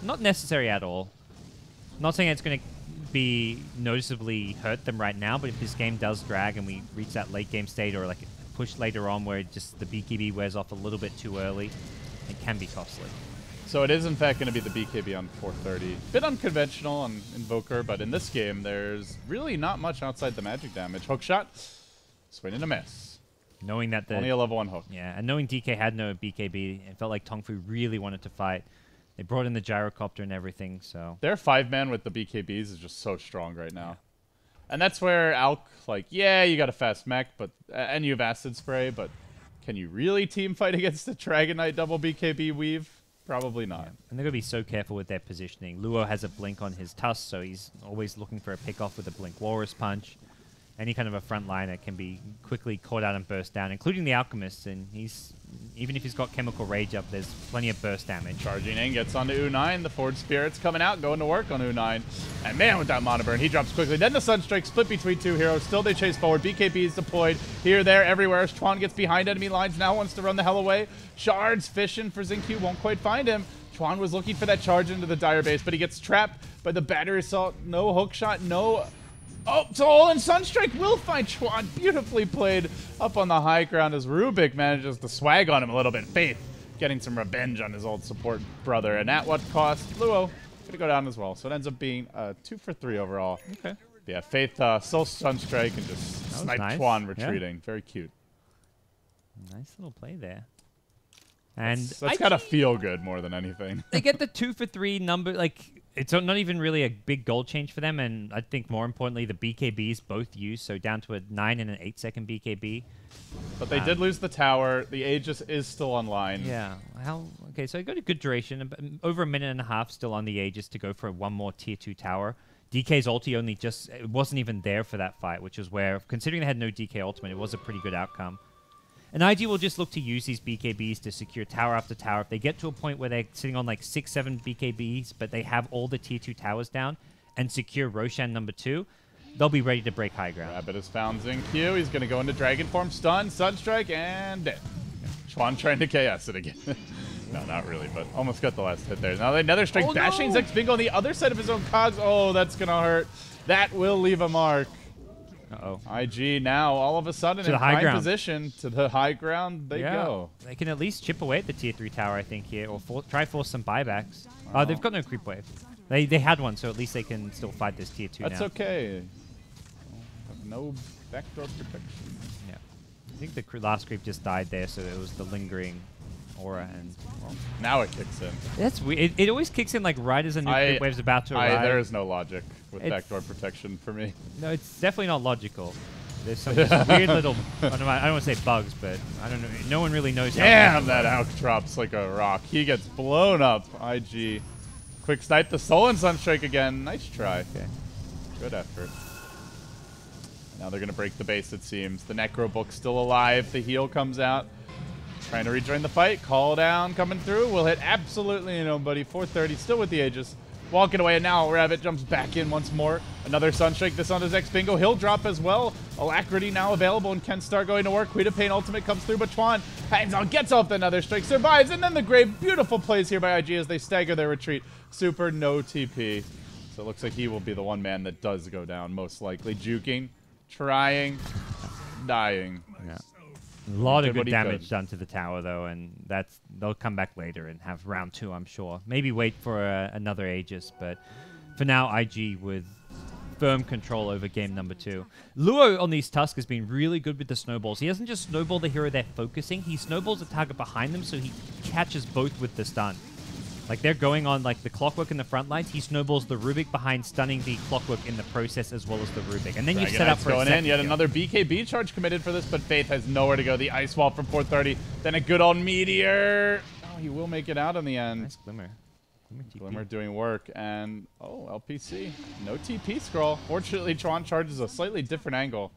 not necessary at all. Not saying it's going to be noticeably hurt them right now, but if this game does drag and we reach that late game state, or like push later on where just the BKB wears off a little bit too early, it can be costly. So it is, in fact, going to be the BKB on 430. Bit unconventional on Invoker, but in this game, there's really not much outside the magic damage. Hookshot, swing and a miss. Knowing that only a level 1 hook. Yeah, and knowing DK had no BKB, it felt like TongFu really wanted to fight. They brought in the gyrocopter and everything, so... Their 5-man with the BKBs is just so strong right now. Yeah. And that's where Alk, like, yeah, you got a fast mech, but and you have Acid Spray, but can you really team fight against the Dragon Knight double BKB weave? Probably not. Yeah. And they're going to be so careful with their positioning. Luo has a blink on his tusk, so he's always looking for a pick-off with a blink walrus punch. Any kind of a frontliner can be quickly caught out and burst down, including the Alchemist, and even if he's got Chemical Rage up, there's plenty of burst damage. Charging in, gets onto U9. The Forge Spirit's coming out, going to work on U9. And man, with that Mana Burn, he drops quickly. Then the Sunstrike split between two heroes. Still they chase forward. BKB is deployed here, there, everywhere. As Chuan gets behind enemy lines, now wants to run the hell away. Shards fishing for Xingqiu, won't quite find him. Chuan was looking for that charge into the dire base, but he gets trapped by the battery assault. No hook shot, no... Oh, Soul and Sunstrike will find Chuan. Beautifully played up on the high ground as Rubik manages to swag on him a little bit. Faith getting some revenge on his old support brother. And at what cost? Luo going to go down as well. So it ends up being 2 for 3 overall. Okay. Yeah, Faith Soul Sunstrike and just snipe nice. Chuan retreating. Yeah. Very cute. Nice little play there. And that's gotta feel good more than anything. They get the 2 for 3 number, like... It's not even really a big goal change for them, and I think more importantly, the BKBs both used, so down to a 9 and an 8 second BKB. But they did lose the tower. The Aegis is still online. Yeah. Okay, so I got a good duration, over a minute and a half still on the Aegis to go for one more tier 2 tower. DK's ulti it wasn't even there for that fight, which is where, considering they had no DK ultimate, it was a pretty good outcome. And IG will just look to use these BKBs to secure tower after tower. If they get to a point where they're sitting on like 6, 7 BKBs, but they have all the tier 2 towers down and secure Roshan number 2, they'll be ready to break high ground. Rabbit has found Xingqiu. He's going to go into Dragon Form, stun, Sunstrike, and dead. Chuan trying to KS it again. No, not really, but almost got the last hit there. Now another strike, bashing Xingqiu on the other side of his own cogs. Oh, that's going to hurt. That will leave a mark. Uh-oh. IG now all of a sudden in prime position to the high ground they go. They can at least chip away at the tier 3 tower, I think, here, or try force some buybacks. They've got no creep wave. They had one, so at least they can still fight this tier 2 That's now. okay. No backdoor protection. Yeah. I think the last creep just died there, so it was the lingering aura, and well, now it kicks in. That's weird. It always kicks in like right as a new creep wave's about to arrive. There is no logic with backdoor protection for me. No, it's definitely not logical. There's some weird little, I don't want to say bugs, but I don't know. No one really knows. Damn, that Alk drops like a rock. He gets blown up. IG. Quick snipe the Soul and Sunstrike again. Nice try. Okay. Good effort. Now they're going to break the base, it seems. The Necro Book's still alive. The heal comes out. Trying to rejoin the fight. Call down coming through. Will hit absolutely nobody. 430 still with the Aegis. Walking away, and now Rabbit jumps back in once more. Another Sunstrike. This on his X-Bingo. He'll drop as well. Alacrity now available and can start going to work. Queen of Pain ultimate comes through, but Chuan hangs on, gets off another strike, survives, and then the grave. Beautiful plays here by IG as they stagger their retreat. Super no TP. So it looks like he will be the one man that does go down, most likely. Juking, trying, dying. Yeah. A lot of good damage done to the tower, though, and they'll come back later and have round 2, I'm sure. Maybe wait for another Aegis, but for now, IG with firm control over game number 2. Luo on these Tusk has been really good with the snowballs. He doesn't just snowball the hero they're focusing, he snowballs the target behind them, so he catches both with the stun. Like, they're going on, like, the Clockwork in the front lines. He snowballs the Rubik behind, stunning the Clockwork in the process as well as the Rubik. And then you set up for going in. Yet another BKB charge committed for this, but Faith has nowhere to go. The Ice Wall from 430. Then a good old Meteor. Oh, he will make it out in the end. Nice Glimmer. Glimmer doing work. And, oh, LPC. No TP scroll. Fortunately, Chuan charges a slightly different angle.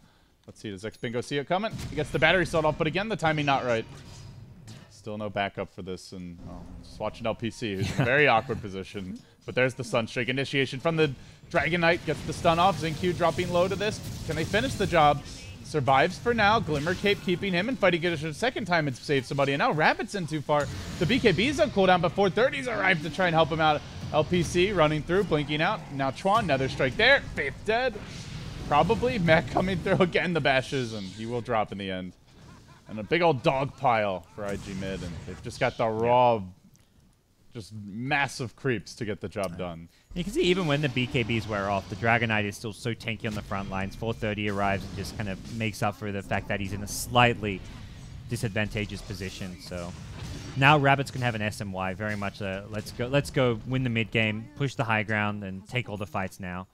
Let's see. Does X-Bingo see it coming? He gets the battery sold off, but again, the timing not right. Still no backup for this, and just watching LPC, who's in a very awkward position. But there's the Sunstrike initiation from the Dragon Knight, gets the stun off. Xingqiu dropping low to this. Can they finish the job? Survives for now. Glimmer Cape keeping him and fighting it a second time and save somebody. And now Rabbit's in too far. The BKB's on cooldown, but 430's arrived to try and help him out. LPC running through, blinking out. Now Chuan, another strike there. Faith dead. Probably. Mech coming through again, the bashes, and he will drop in the end. And a big old dog pile for IG mid, and they've just got the raw, just massive creeps to get the job done. You can see even when the BKBs wear off, the Dragon Knight is still so tanky on the front lines. 430 arrives and just kind of makes up for the fact that he's in a slightly disadvantageous position. So now Rabbits can have an SMY, very much a let's go win the mid game, push the high ground, and take all the fights now.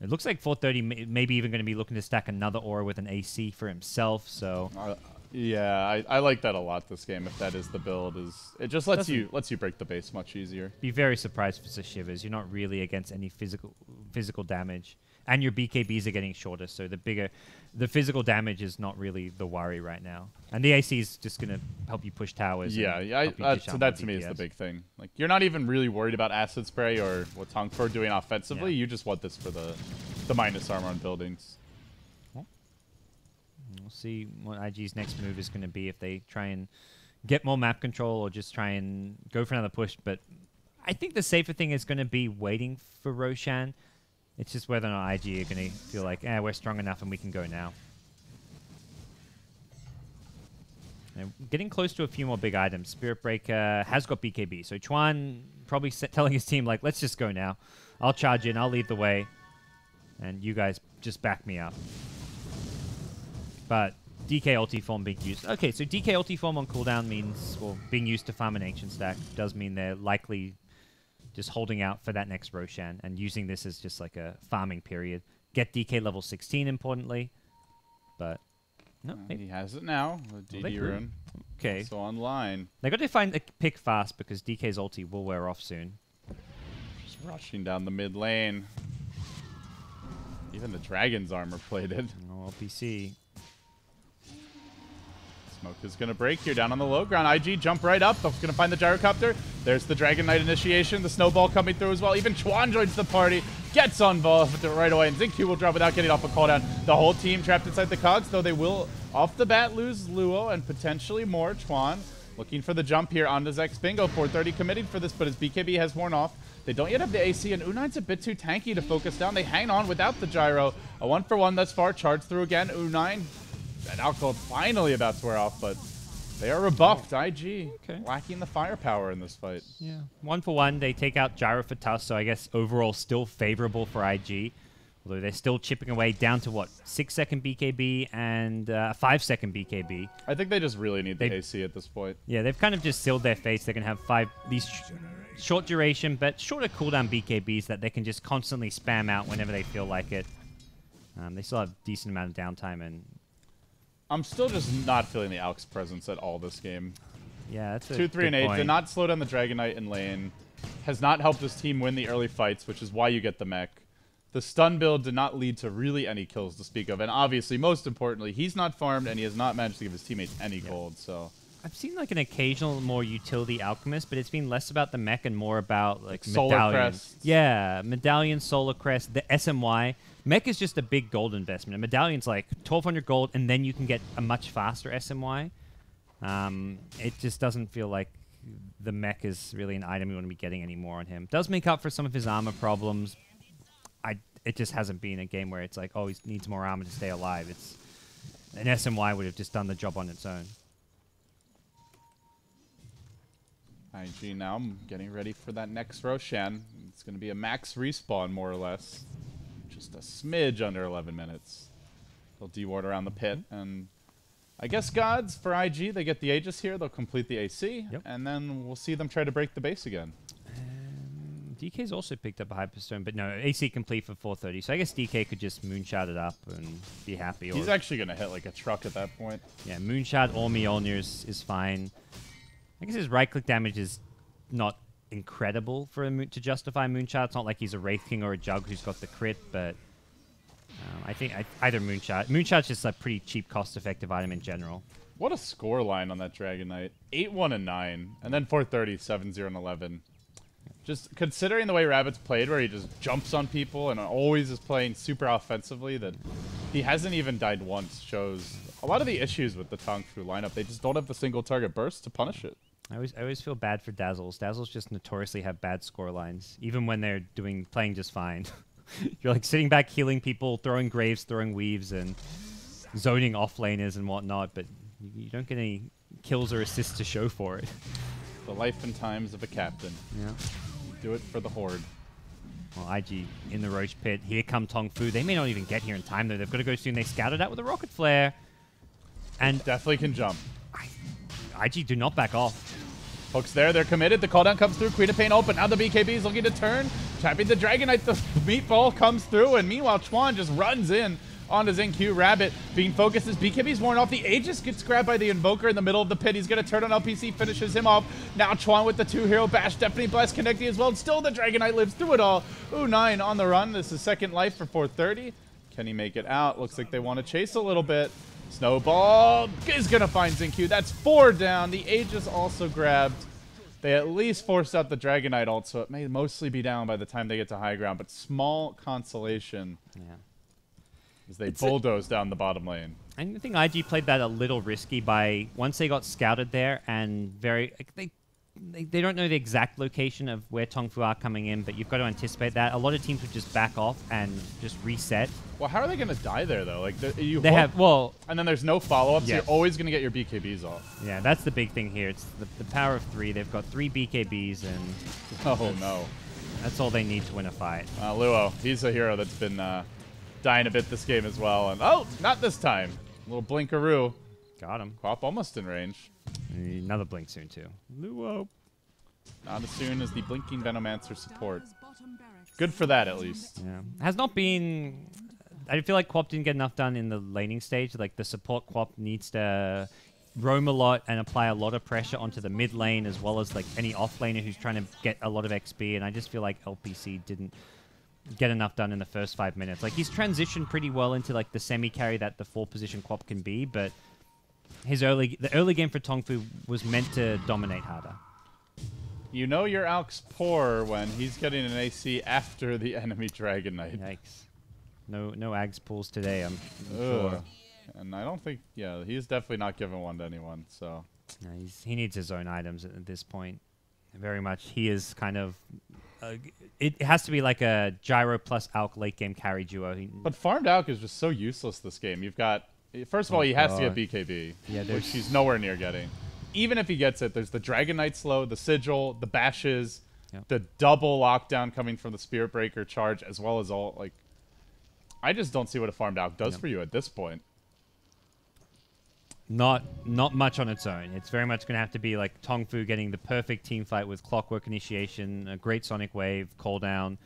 It looks like 430 maybe even going to be looking to stack another aura with an AC for himself. So yeah, I like that a lot this game. If that is the build, it just lets you break the base much easier. Be very surprised for the Shivers. You're not really against any physical damage, and your BKBs are getting shorter. So the physical damage is not really the worry right now. And the AC is just going to help you push towers. Yeah, so that to me is the big thing. Like, you're not even really worried about acid spray or what TongFu are doing offensively. You just want this for the minus armor on buildings. We'll see what IG's next move is going to be, if they try and get more map control or just try and go for another push. But I think the safer thing is going to be waiting for Roshan. It's just whether or not IG are going to feel like, we're strong enough and we can go now. And getting close to a few more big items. Spirit Breaker has got BKB. So Chuan probably telling his team, like, let's just go now. I'll charge in, I'll lead the way, and you guys just back me up. But DK ulti form being used. Okay, so DK ulti form on cooldown means, well, being used to farm an ancient stack does mean they're likely just holding out for that next Roshan and using this as just like a farming period. Get DK level 16, importantly. But, no. He has it now. The DD rune. Okay. So online. They got to find a pick fast because DK's ulti will wear off soon. Just rushing down the mid lane. Even the Dragon's armor plated. Oh, LPC. Smoke is going to break here down on the low ground. IG jump right up. Going to find the gyrocopter. There's the Dragon Knight initiation. The snowball coming through as well. Even Chuan joins the party. Gets involved right away. And Xingqiu will drop without getting off a cooldown. The whole team trapped inside the cogs, though they will off the bat lose Luo and potentially more. Chuan looking for the jump here onto Zex Bingo. 430 committing for this, but his BKB has worn off. They don't yet have the AC, and U9's a bit too tanky to focus down. They hang on without the gyro. A 1-for-1 thus far. Charge through again. U9. And alcohol finally about to wear off, but they are rebuffed. IG lacking the firepower in this fight. Yeah, 1-for-1. They take out gyro for Tusk, so I guess overall still favorable for IG. Although they're still chipping away down to, what, 6-second BKB and 5-second BKB. I think they just really need the AC at this point. Yeah, they've kind of just sealed their fates. They're going to have these short duration, but shorter cooldown BKBs that they can just constantly spam out whenever they feel like it. They still have a decent amount of downtime, and I'm still just not feeling the Alk's presence at all this game. Yeah, that's a 2, 3, and 8 point. did not slow down the Dragon Knight in lane. Has not helped his team win the early fights, which is why you get the mech. The stun build did not lead to really any kills to speak of, and obviously, most importantly, he's not farmed and he has not managed to give his teammates any gold. So I've seen like an occasional more utility alchemist, but it's been less about the mech and more about like Solar medallions. Crest. Yeah, medallion, solar crest, the SMY. Mech is just a big gold investment. A medallion's like 1,200 gold, and then you can get a much faster SMY. It just doesn't feel like the mech is really an item you want to be getting anymore on him. Does make up for some of his armor problems. It just hasn't been a game where it's like, oh, he needs more armor to stay alive. It's an SMY would have just done the job on its own. IG now getting ready for that next Roshan. It's going to be a max respawn, more or less. Just a smidge under 11 minutes. They'll deward around the pit, and I guess GoDz for IG, they get the Aegis here. They'll complete the AC, and then we'll see them try to break the base again. DK's also picked up a Hyperstone, but no, AC complete for 430. So I guess DK could just Moonshot it up and be happy. He's actually going to hit like a truck at that point. Yeah, Moonshot or Mjolnir is fine. I guess his right-click damage is not incredible for to justify Moonshot. It's not like he's a Wraith King or a Jug who's got the crit, but I think either Moonshot. Moonshot's just a pretty cheap, cost-effective item in general. What a score line on that Dragon Knight. 8-1 and 9, and then 430, 7-0 and 11. Just considering the way Rabbit's played, where he just jumps on people and always is playing super offensively, that he hasn't even died once shows a lot of the issues with the TongFu lineup. They just don't have the single target burst to punish it. I always feel bad for Dazzles. Dazzles just notoriously have bad score lines, even when they're playing just fine. You're like sitting back healing people, throwing Graves, throwing Weaves, and zoning off laners and whatnot, but You don't get any kills or assists to show for it. The life and times of a captain. Yeah. Do it for the horde. Well, IG in the Roach Pit. Here come TongFu. They may not even get here in time, though. They've got to go soon. They scouted out with a Rocket Flare. And definitely can jump. IG do not back off. Hooks there. They're committed. The cooldown comes through. Queen of Pain open. Now the BKB is looking to turn. Tapping the Dragonite. The meatball comes through. And meanwhile, Chuan just runs in onto XinQ. Rabbit being focused as BKB's worn off. The Aegis gets grabbed by the Invoker in the middle of the pit. He's going to turn on LPC, finishes him off. Now Chuan with the 2-hero bash. Definitely Blast connecting as well. And still the Dragonite lives through it all. Ooh, 9 on the run. This is second life for 430. Can he make it out? Looks like they want to chase a little bit. Snowball is going to find XinQ. That's 4 down. The Aegis also grabbed. They at least forced out the Dragonite ult, so it may mostly be down by the time they get to high ground. But small consolation. Yeah. As they bulldoze down the bottom lane. I think IG played that a little risky by once they got scouted there and they don't know the exact location of where TongFu are coming in, but you've got to anticipate that. A lot of teams would just back off and just reset. Well, how are they going to die there though? Like you they have and then there's no follow-up, so yes. you're always going to get your BKBs off. Yeah, that's the big thing here. It's the power of 3. They've got 3 BKBs and oh no, that's all they need to win a fight. Luo, he's a hero that's been dying a bit this game as well, and oh, not this time. A little blinkaroo. Got him. Quap almost in range. Another blink soon too. Luo. Not as soon as the blinking Venomancer support. Good for that, at least. Yeah. Has not been... I feel like Quap didn't get enough done in the laning stage. Like, the support Quap needs to roam a lot and apply a lot of pressure onto the mid lane, as well as, like, any off-laner who's trying to get a lot of XP. And I just feel like LPC didn't get enough done in the first 5 minutes. Like, he's transitioned pretty well into, like, the semi-carry that the 4-position Quap can be, but the early game for TongFu was meant to dominate harder. You know your Alk's poor when he's getting an AC after the enemy Dragonite. Yikes. No Ags pulls today, I'm sure. And I don't think, yeah, he's definitely not giving one to anyone, so. No, he needs his own items at this point. Very much. He is kind of... it has to be like a Gyro plus Alk late game carry duo. But farmed Alk is just so useless this game. You've got... First of all, he has to get BKB, which he's nowhere near getting. Even if he gets it, there's the Dragonite slow, the Sigil, the bashes, the double lockdown coming from the Spirit Breaker charge, as well as all, like... I just don't see what a farmed Alk does for you at this point. Not much on its own. It's very much going to have to be like TongFu getting the perfect team fight with Clockwork Initiation, a great Sonic Wave, cooldown.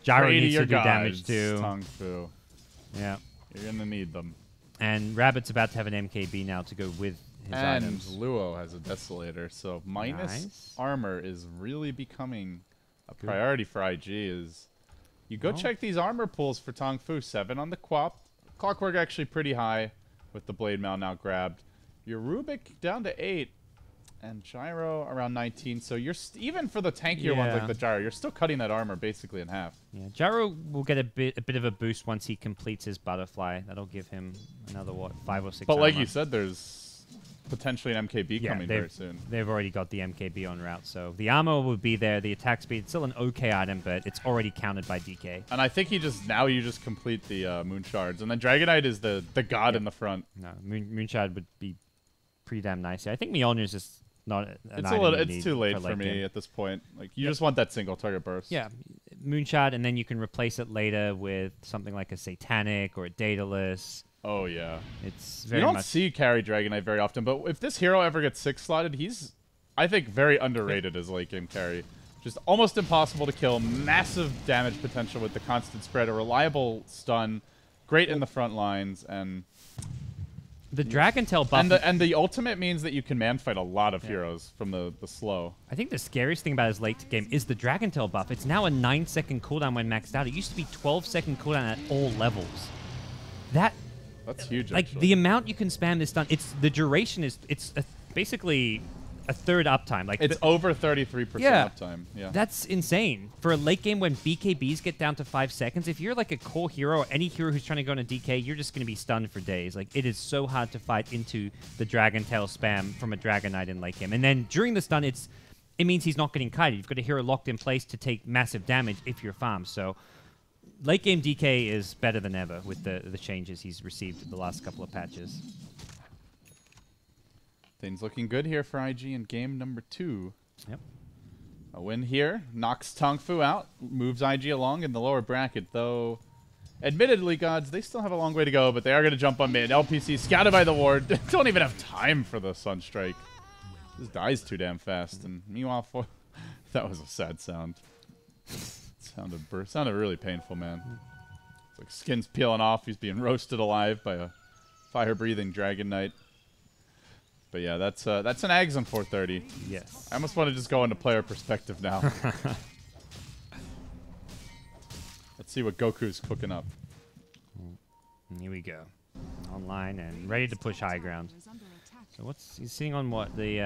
Gyro needs to do damage too. TongFu. Yeah. You're going to need them. And Rabbit's about to have an MKB now to go with his items. And Luo has a Desolator, so minus armor is really becoming a priority for IG. You go check these armor pools for TongFu. 7 on the Quap. Clockwork actually pretty high with the Blade Mail now grabbed. Your Rubik down to 8. And Gyro around 19. So you're even for the tankier ones like the Gyro, you're still cutting that armor basically in half. Yeah, Gyro will get a bit of a boost once he completes his Butterfly. That'll give him another, what, 5 or 6 But armor. like you said, there's potentially an MKB coming very soon. They've already got the MKB en route, so the armor will be there. The attack speed, it's still an okay item, but it's already counted by DK. And I think you just complete the Moon Shards, and then Dragonite is the god in the front. No, Moon Shard would be pretty damn nice. I think Mjolnir is just not an it's too late for me at this point. Like you just want that single target burst. Yeah, Moon Shard, and then you can replace it later with something like a Satanic or a Daedalus. Oh, yeah. It's very You don't see carry Dragonite very often, but if this hero ever gets 6-slotted, he's, I think, very underrated as late game carry. Just almost impossible to kill, massive damage potential with the constant spread, a reliable stun, great in the front lines, and... The Dragon Tail buff... And the ultimate means that you can man-fight a lot of heroes from the slow. I think the scariest thing about his late game is the Dragon Tail buff. It's now a 9-second cooldown when maxed out. It used to be 12-second cooldown at all levels. That's huge, like, actually. the amount you can spam this stun, the duration is, basically a third uptime. Like it's over 33% uptime. Yeah. That's insane. For a late game when BKBs get down to 5 seconds, if you're like a core hero or any hero who's trying to go on a DK, you're just going to be stunned for days. Like, it is so hard to fight into the Dragon Tail spam from a Dragonite in late game. And then during the stun, it means he's not getting kited. You've got a hero locked in place to take massive damage if you're farmed. So late game DK is better than ever with the changes he's received the last couple of patches. Things looking good here for IG in game number 2. Yep. A win here knocks TongFu out, moves IG along in the lower bracket, though. Admittedly, GoDz, they still have a long way to go, but they are going to jump on mid. LPC scouted by the ward. Don't even have time for the Sunstrike. This dies too damn fast. And meanwhile, that was a sad sound. Sounded really painful, man. It's like skin's peeling off. He's being roasted alive by a fire-breathing Dragon Knight. But yeah, that's an Ags on 430. Yes. I almost want to just go into player perspective now. Let's see what Goku's cooking up. And here we go. Online and ready to push high ground. So he's sitting on what? The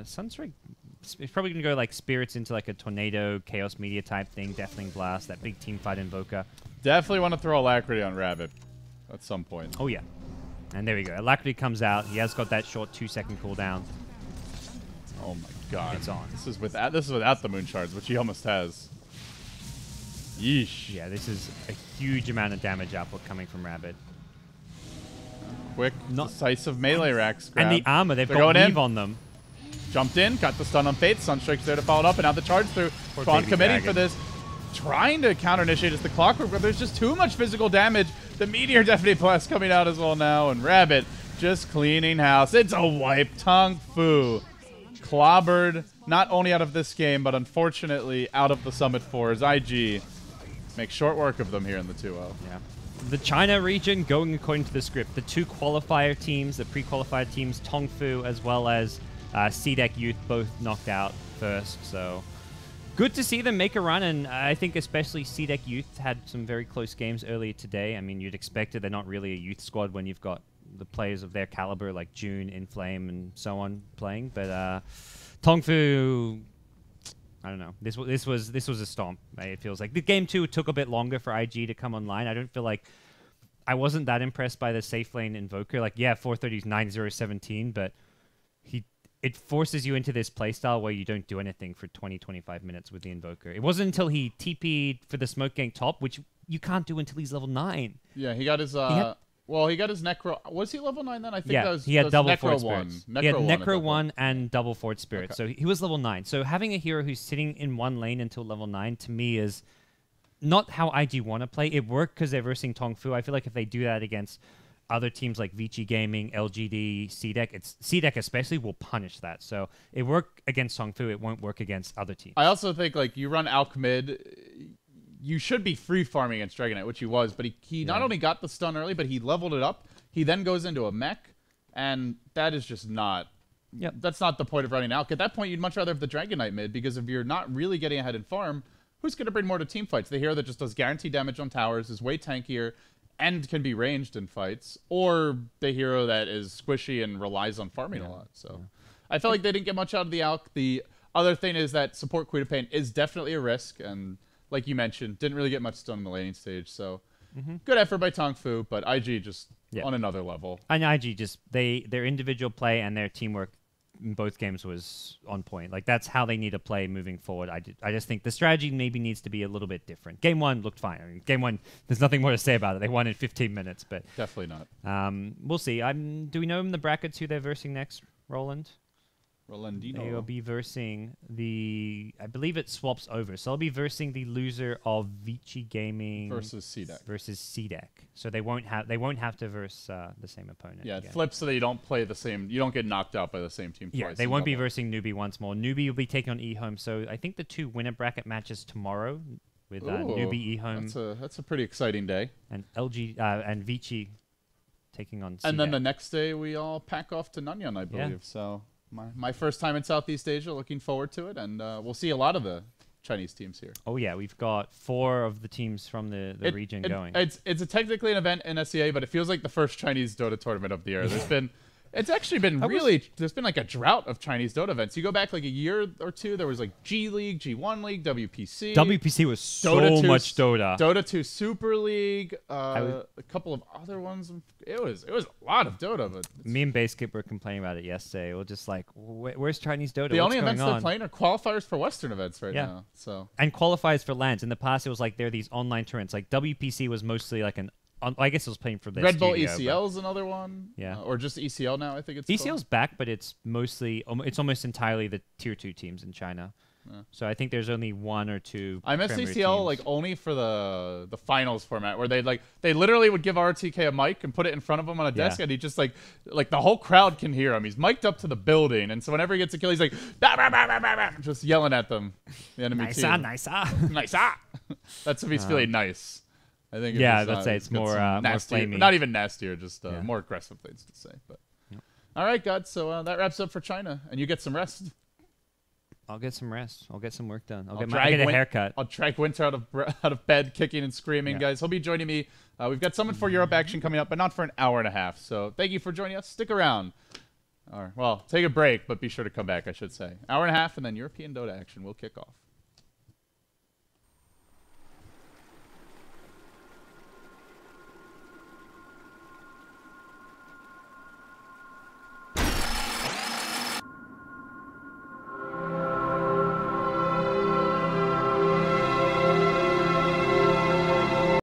Sunstrike? He's probably going to go like Spirits into like a Tornado, Chaos Media type thing, Deathling Blast, that big team fight Invoker. Definitely want to throw Alacrity on Rabbit at some point. Oh yeah. And there we go. Alacrity comes out. He has got that short 2-second cooldown. Oh my god. It's on. This is without the Moon Shards, which he almost has. Yeesh. Yeah, this is a huge amount of damage output coming from Rabbit. Quick, decisive melee racks grab. And the armor, they've They're got going Weave in. on them. Jumped in, got the stun on Fate. Sunstrike's there to follow it up, and now the charge through. Tron committing for this. Trying to counter-initiate as the Clockwork, but there's just too much physical damage. The Meteor Definitely Plus coming out as well now, and Rabbit just cleaning house. It's a wipe. TongFu clobbered, not only out of this game, but unfortunately out of the Summit 4s. IG make short work of them here in the 2-0. Yeah. The China region going according to the script. The 2 qualifier teams, the pre-qualified teams, TongFu as well as cdec Youth, both knocked out first, so good to see them make a run, and I think especially cdec Youth had some very close games earlier today. I mean, you'd expect it. They're not really a youth squad when you've got the players of their caliber like June, Inflame, and so on playing. But TongFu, I don't know. This was a stomp. It feels like the game 2 took a bit longer for IG to come online. I don't feel like I wasn't that impressed by the safe lane Invoker. Like, yeah, 430 is 9-0-17, but it forces you into this playstyle where you don't do anything for 20-25 minutes with the Invoker. It wasn't until he TP'd for the Smoke Gang top, which you can't do until he's level 9. Yeah, he got his he got his Necro. Was he level 9 then? I think yeah, that was, he had double Necro Fort 1. Spirits. Necro He had 1 Necro 1 and double Fort Spirit. Okay. So he was level 9. So having a hero who's sitting in one lane until level 9 to me is not how IG want to play. It worked because they're versing TongFu. I feel like if they do that against other teams like Vici Gaming, LGD, cdec especially will punish that. So it worked against TongFu. It won't work against other teams. I also think like you run Alch mid, you should be free farming against Dragon Knight, which he was, but he not only got the stun early, but he leveled it up. He then goes into a mech, and that is just not. Yep. That's not the point of running Alch. At that point, you'd much rather have the Dragon Knight mid, because if you're not really getting ahead in farm, who's going to bring more to team fights? The hero that just does guaranteed damage on towers, is way tankier, and can be ranged in fights, or the hero that is squishy and relies on farming a lot. So I felt like they didn't get much out of the Alch. The other thing is that support Queen of Pain is definitely a risk, and like you mentioned, didn't really get much done in the laning stage. So good effort by TongFu, but IG just on another level. And IG just their individual play and their teamwork in both games was on point. Like that's how they need to play moving forward. I just think the strategy maybe needs to be a little bit different. Game 1 looked fine. I mean, game 1, there's nothing more to say about it. They won in 15 minutes, but Definitely not. We'll see. Do we know in the brackets who they're versing next, Roland? Rolandino. They will be versing I believe it swaps over. So they'll be versing the loser of Vici Gaming versus cdec. So they won't have to verse the same opponent. Yeah, again. it flips so that you don't play the same. You don't get knocked out by the same team. Yeah, twice they in won't be double. versing Newbie once more. Newbie will be taking on eHome. So I think the 2 winner bracket matches tomorrow with Newbie, eHome. That's a pretty exciting day. And and Vici taking on And then cdec. the next day we all pack off to Nanyang, I believe. So my first time in Southeast Asia, looking forward to it, and we'll see a lot of the Chinese teams here. Oh yeah, we've got 4 of the teams from the region going. It's technically an event in SEA, but it feels like the first Chinese Dota tournament of the year. It's actually been there's been like a drought of Chinese Dota events. You go back like a year or two, there was like G League, G1 League, WPC. WPC was so much Dota. Dota 2 Super League, a couple of other ones. It was a lot of Dota. But me and Basket were complaining about it yesterday. We're just like, where's Chinese Dota? The What's only events going they're on? playing are qualifiers for Western events right now. So and qualifiers for LANs. In the past, it was like there are these online tournaments. Like WPC was mostly like an I guess it was playing for their Red Bull studio, ECL is another one. Yeah. Or just ECL now, I think it's ECL's back, but it's almost entirely the tier 2 teams in China. Yeah. So I think there's only 1 or 2. I miss Premier ECL teams. like only for the finals format where they literally would give RTK a mic and put it in front of him on a desk and he just like the whole crowd can hear him. He's mic'd up to the building, and so whenever he gets a kill, he's like bah, bah, bah, bah, bah, bah, just yelling at them. The enemy team. Nice. That's if he's feeling nice. I think. Let's say it's more nastier, flamey. not even nastier, just more aggressive things to say. But all right, God. So that wraps up for China, and you get some rest. I'll get some rest. I'll get some work done. I'll get a haircut. I'll drag Winter out of bed, kicking and screaming, guys. He'll be joining me. We've got Summon for Europe action coming up, but not for an hour and a half. So thank you for joining us. Stick around. Or, well, take a break, but be sure to come back, I should say. Hour and a half, and then European Dota action will kick off.